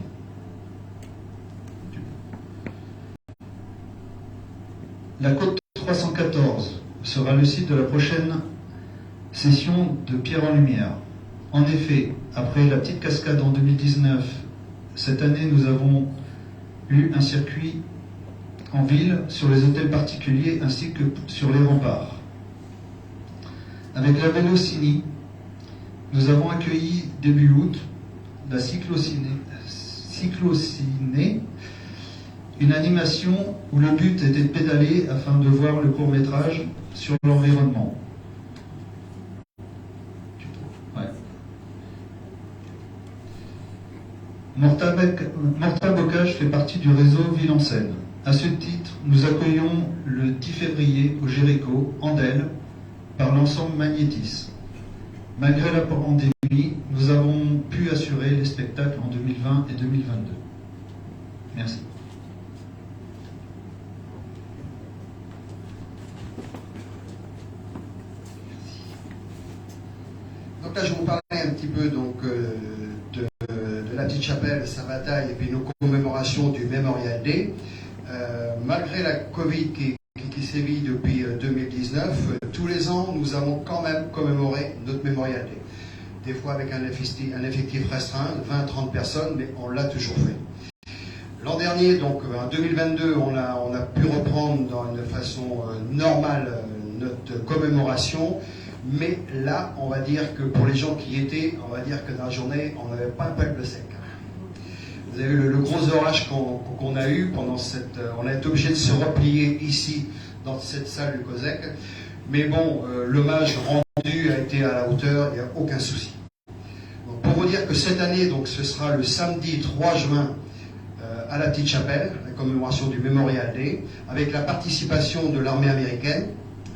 [SPEAKER 11] La Côte 314 sera le site de la prochaine session de Pierre en Lumière. En effet, après la petite cascade en 2019, cette année nous avons eu un circuit en ville sur les hôtels particuliers ainsi que sur les remparts. Avec la Vélociné, nous avons accueilli début août la Cyclociné, une animation où le but était de pédaler afin de voir le court-métrage sur l'environnement. Ouais. Mortain-Bocage fait partie du réseau Ville en Seine. À ce titre, nous accueillons le 10 février au Jéricho, Andelle, par l'ensemble Magnétis. Malgré la pandémie, nous avons pu assurer les spectacles en 2020 et 2022. Merci.
[SPEAKER 10] Donc là, je vais vous parler un petit peu de la petite chapelle, sa bataille et puis nos commémorations du Memorial Day. Malgré la Covid qui sévit depuis 2019, tous les ans, nous avons quand même commémoré notre Memorial Day. Des fois avec un effectif restreint, 20-30 personnes, mais on l'a toujours fait. L'an dernier, donc en 2022, on a pu reprendre dans une façon normale notre commémoration, mais là, on va dire que pour les gens qui y étaient, on va dire que dans la journée, on n'avait pas un peuple sec. Vous avez vu le gros orage qu'on a eu pendant cette... on a été obligé de se replier ici, dans cette salle du COSEC. Mais bon, l'hommage rendu a été à la hauteur, il n'y a aucun souci. Donc, pour vous dire que cette année, donc, ce sera le samedi 3 juin à la Petite Chapelle, la commémoration du Memorial Day, avec la participation de l'armée américaine,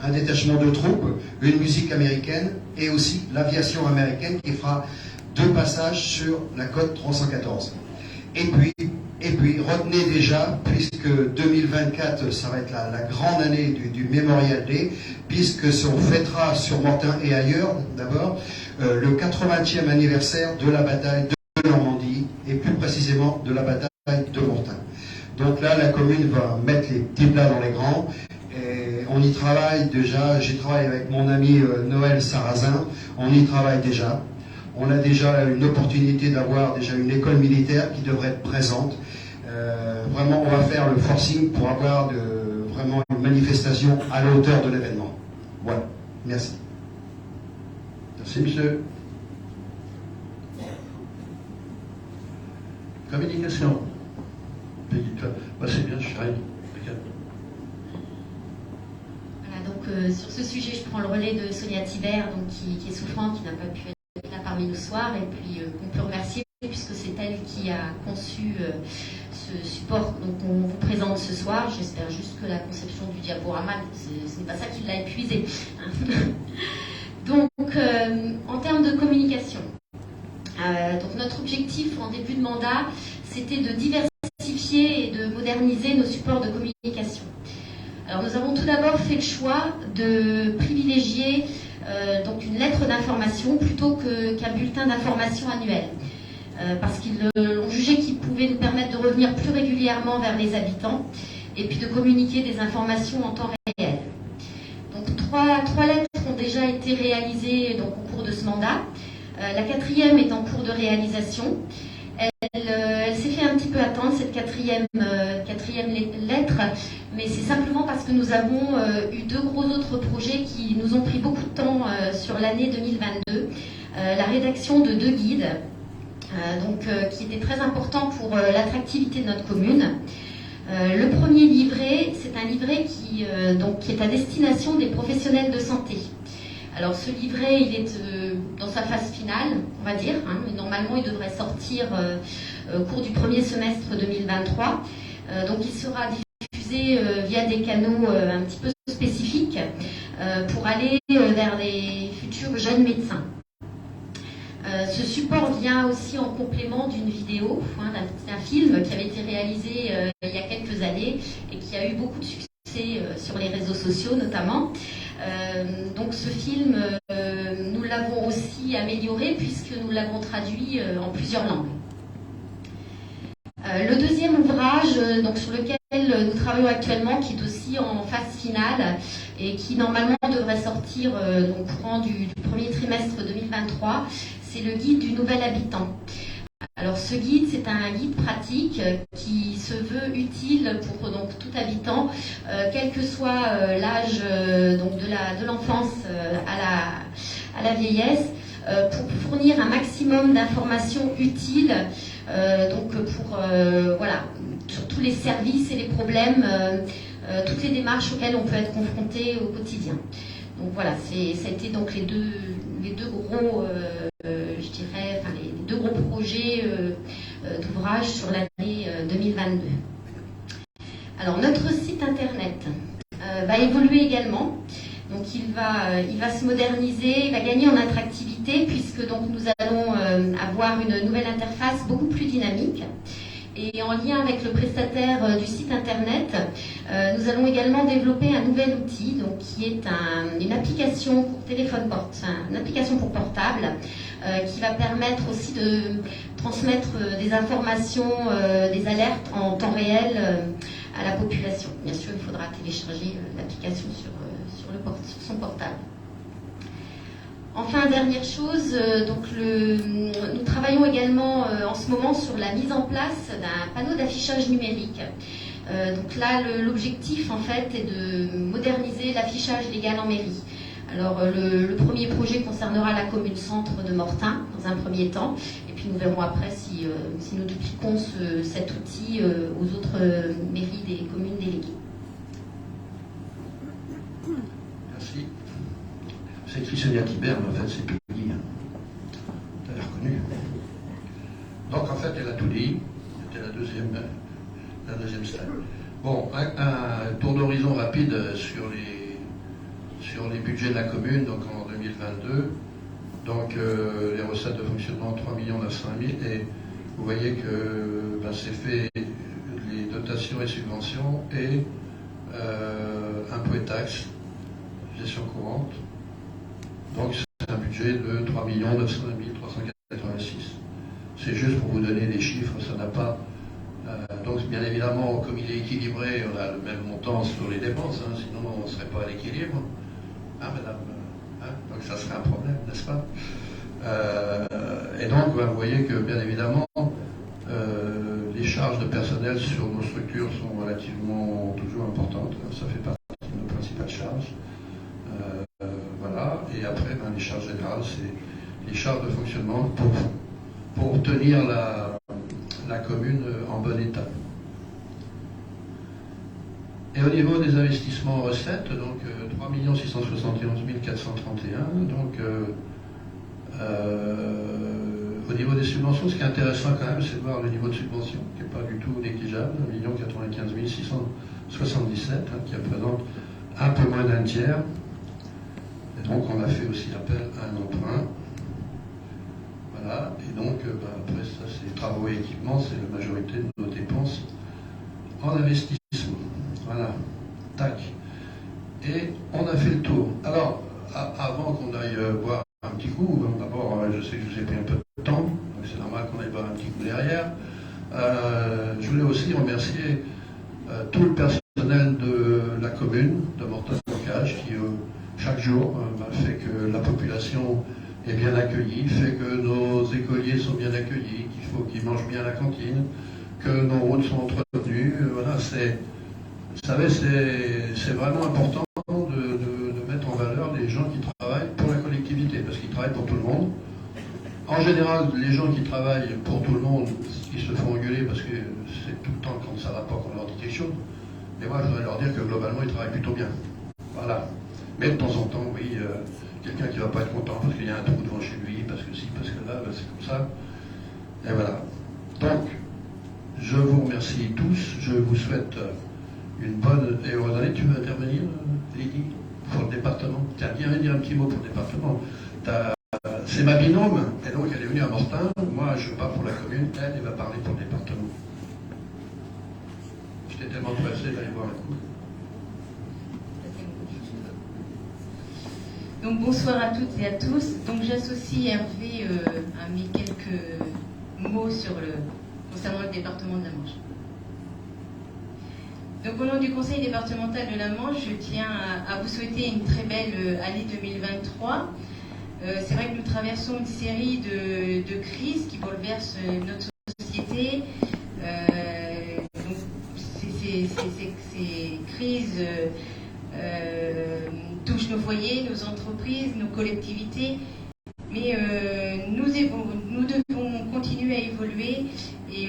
[SPEAKER 10] un détachement de troupes, une musique américaine et aussi l'aviation américaine qui fera 2 passages sur la côte 314. Et puis retenez déjà, puisque 2024, ça va être la grande année du Memorial Day, puisque on fêtera sur Mortain et ailleurs, d'abord, le 80e anniversaire de la bataille de Normandie, et plus précisément de la bataille de Mortain. Donc là, la commune va mettre les petits plats dans les grands, et on y travaille déjà. J'ai travaillé avec mon ami Noël Sarrazin, on y travaille déjà. On a déjà une opportunité d'avoir déjà une école militaire qui devrait être présente. Vraiment, on va faire le forcing pour avoir vraiment une manifestation à la hauteur de l'événement. Voilà, merci.
[SPEAKER 1] Merci, monsieur. Communication. Bah, c'est bien, je suis arrivé.
[SPEAKER 8] Voilà, donc sur ce sujet, je prends le relais de Sonia Thibert, donc, qui est souffrante, qui n'a pas pu être là parmi nous ce soir, et puis on peut remercier puisque c'est elle qui a conçu ce support qu'on vous présente ce soir. J'espère juste que la conception du diaporama, ce n'est pas ça qui l'a épuisé. Donc, en termes de communication, donc notre objectif en début de mandat, c'était de diversifier et de moderniser nos supports de communication. Alors, nous avons tout d'abord fait le choix de privilégier donc une lettre d'information plutôt qu'un bulletin d'information annuel. Parce qu'ils ont jugé qu'il pouvait nous permettre de revenir plus régulièrement vers les habitants et puis de communiquer des informations en temps réel. Donc trois lettres ont déjà été réalisées donc, au cours de ce mandat. La 4e est en cours de réalisation. Elle s'est fait un petit peu attendre, cette quatrième lettre, mais c'est simplement parce que nous avons eu 2 gros autres projets qui nous ont pris beaucoup de temps sur l'année 2022. La rédaction de 2 guides, qui était très important pour l'attractivité de notre commune. Le premier livret, c'est un livret qui est à destination des professionnels de santé. Alors ce livret, il est dans sa phase finale, on va dire. Mais normalement, il devrait sortir au cours du premier semestre 2023. Donc il sera diffusé via des canaux un petit peu spécifiques pour aller vers les futurs jeunes médecins. Ce support vient aussi en complément d'une vidéo, d'un film qui avait été réalisé il y a quelques années et qui a eu beaucoup de succès sur les réseaux sociaux notamment. Donc ce film, nous l'avons aussi amélioré puisque nous l'avons traduit en plusieurs langues. Le deuxième ouvrage sur lequel nous travaillons actuellement, qui est aussi en phase finale et qui normalement devrait sortir au courant du premier trimestre 2023, c'est le guide du nouvel habitant. Alors ce guide, c'est un guide pratique qui se veut utile pour tout habitant, quel que soit l'âge de l'enfance à la vieillesse, pour fournir un maximum d'informations utiles sur tous les services et les problèmes, toutes les démarches auxquelles on peut être confronté au quotidien. Donc voilà, ça a été donc les deux gros, les 2 gros projets d'ouvrage sur l'année 2022. Alors notre site internet va évoluer également. Donc il va se moderniser, il va gagner en attractivité puisque donc nous allons avoir une nouvelle interface beaucoup plus dynamique. Et en lien avec le prestataire du site internet, nous allons également développer un nouvel outil qui est une application pour téléphone une application pour portable qui va permettre aussi de transmettre des informations, des alertes en temps réel à la population. Bien sûr, il faudra télécharger l'application sur son portable. Enfin, dernière chose, nous travaillons également en ce moment sur la mise en place d'un panneau d'affichage numérique. Donc là, l'objectif en fait est de moderniser l'affichage légal en mairie. Alors le premier projet concernera la commune centre de Mortain dans un premier temps, et puis nous verrons après si nous dupliquons cet outil aux autres mairies des communes déléguées.
[SPEAKER 1] Merci. C'est écrit Sonia Thibert, mais en fait c'est Peggy. Tu l'as reconnu. Donc en fait elle a tout dit. C'était la deuxième la deuxième slide. Bon, un tour d'horizon rapide sur les budgets de la commune, donc en 2022. Donc les recettes de fonctionnement 3 900 000 et vous voyez que c'est fait les dotations et subventions et impôts et taxes, gestion courante. Donc c'est un budget de 3 900 386. C'est juste pour vous donner des chiffres, ça n'a pas... donc bien évidemment, comme il est équilibré, on a le même montant sur les dépenses, sinon on ne serait pas à l'équilibre. Ah madame, donc ça serait un problème, n'est-ce pas? Et donc vous voyez que bien évidemment, les charges de personnel sur nos structures sont relativement toujours importantes. Ça fait partie de nos principales charges. Voilà. Et après, les charges générales, c'est les charges de fonctionnement pour tenir la commune en bon état. Et au niveau des investissements en recettes, donc 3 671 431. Donc au niveau des subventions, ce qui est intéressant quand même, c'est de voir le niveau de subvention, qui n'est pas du tout négligeable, 1 95 677, qui représente un peu moins d'un tiers. Et donc on a fait aussi appel à un emprunt. Voilà, et donc après ça c'est travaux et équipements, c'est la majorité de nos dépenses en investissement. Voilà, tac. Et on a fait le tour. Alors, avant qu'on aille boire un petit coup, d'abord je sais que je vous ai pris un peu de temps, donc c'est normal qu'on aille boire un petit coup derrière. Je voulais aussi remercier tout le personnel de la commune de Mortagne-Bocage qui chaque jour fait que la population est bien accueillie, fait que nos écoliers sont bien accueillis, qu'il faut qu'ils mangent bien à la cantine, que nos routes sont entretenues. Voilà, vous savez, c'est vraiment important de mettre en valeur les gens qui travaillent pour la collectivité, parce qu'ils travaillent pour tout le monde. En général, les gens qui travaillent pour tout le monde, ils se font engueuler parce que c'est tout le temps quand ça va pas qu'on leur dit quelque chose. Mais moi, je voudrais leur dire que globalement, ils travaillent plutôt bien. Voilà. Mais de temps en temps, oui, quelqu'un qui ne va pas être content parce qu'il y a un trou devant chez lui, parce que si, parce que là, c'est comme ça. Et voilà. Donc, je vous remercie tous. Je vous souhaite une bonne et heureuse année. Tu veux intervenir, Lydie, pour le département? Tiens, viens dire un petit mot pour le département. C'est ma binôme, et donc elle est venue à Mortain. Moi, je pars pour la commune, elle va parler pour le département. J'étais tellement pressé d'aller voir un coup.
[SPEAKER 12] Donc bonsoir à toutes et à tous. Donc j'associe Hervé à mes quelques mots concernant le département de la Manche. Donc au nom du conseil départemental de la Manche, je tiens à vous souhaiter une très belle année 2023. C'est vrai que nous traversons une série de crises qui bouleversent notre société. Donc ces crises touchent nos foyers, nos entreprises, nos collectivités, mais nous devons continuer à évoluer et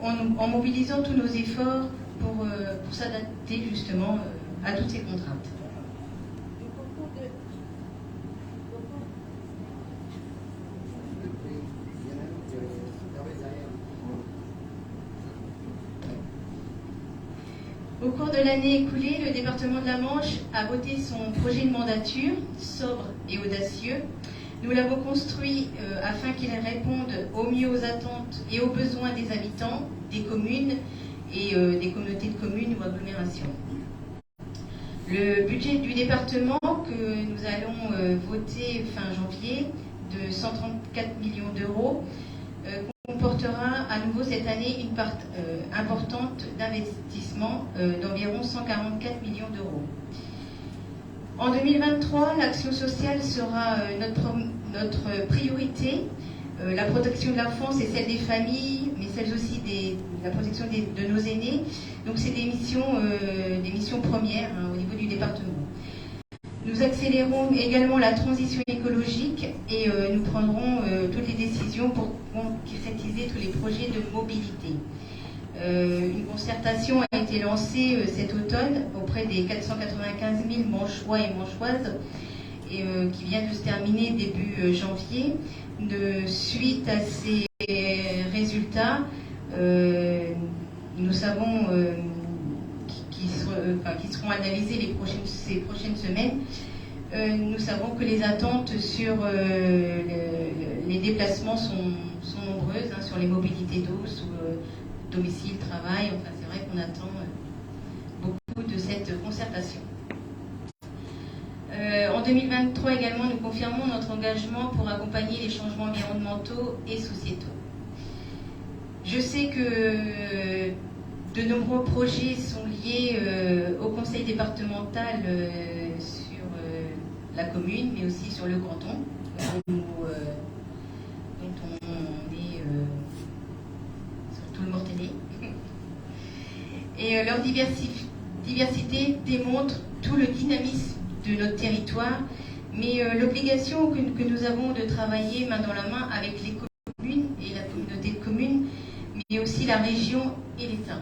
[SPEAKER 12] en mobilisant tous nos efforts pour s'adapter justement à toutes ces contraintes. Au cours de l'année écoulée, le département de la Manche a voté son projet de mandature, sobre et audacieux. Nous l'avons construit afin qu'il réponde au mieux aux attentes et aux besoins des habitants, des communes et des communautés de communes ou agglomérations. Le budget du département que nous allons voter fin janvier de 134 millions d'euros comportera à nouveau cette année une part importante d'investissement d'environ 144 millions d'euros. En 2023, l'action sociale sera notre priorité. La protection de l'enfance et celle des familles, mais celle aussi la protection de nos aînés. Donc c'est des missions premières au niveau du département. Nous accélérons également la transition écologique et nous prendrons toutes les décisions pour concrétiser tous les projets de mobilité. Une concertation a été lancée cet automne auprès des 495 000 Manchois et Manchoises et qui vient de se terminer début janvier. Suite à ces résultats, nous nous savons qui seront analysées ces prochaines semaines, nous savons que les attentes sur les déplacements sont nombreuses, hein, sur les mobilités d'eau, sous domicile, travail. Enfin, c'est vrai qu'on attend beaucoup de cette concertation. En 2023 également, nous confirmons notre engagement pour accompagner les changements environnementaux et sociétaux. Je sais que de nombreux projets sont liés au conseil départemental sur la commune, mais aussi sur le canton, dont on est sur tout le Mortainais. Et leur diversité démontre tout le dynamisme de notre territoire, mais l'obligation que nous avons de travailler main dans la main avec les communes et la communauté de communes, mais aussi la région et l'État,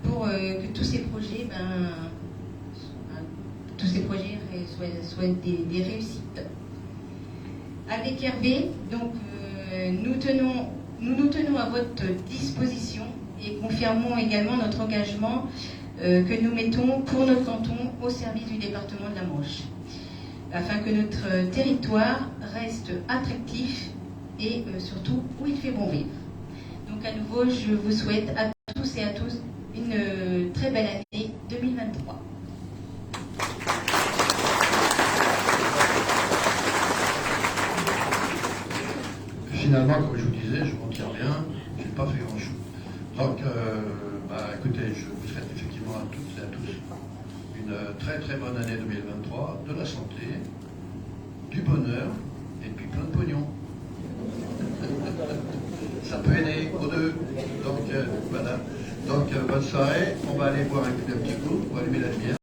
[SPEAKER 12] pour que tous ces projets, soient des réussites. Avec Hervé, donc, nous nous tenons à votre disposition et confirmons également notre engagement que nous mettons pour notre canton au service du département de la Manche, afin que notre territoire reste attractif et surtout où il fait bon vivre. Donc à nouveau, je vous souhaite à tous et à tous une très belle année 2023.
[SPEAKER 1] Finalement, comme je vous disais, je m'en tire bien, je n'ai pas fait grand-chose. Donc, écoutez, je vous souhaite effectivement à toutes et à tous une très très bonne année 2023, de la santé, du bonheur et puis plein de pognon. Ça peut aider aux deux. Donc, voilà. Donc, bonne soirée. On va aller boire un petit coup, on va allumer la lumière.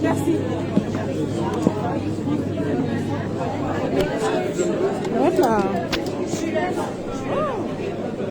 [SPEAKER 4] Merci.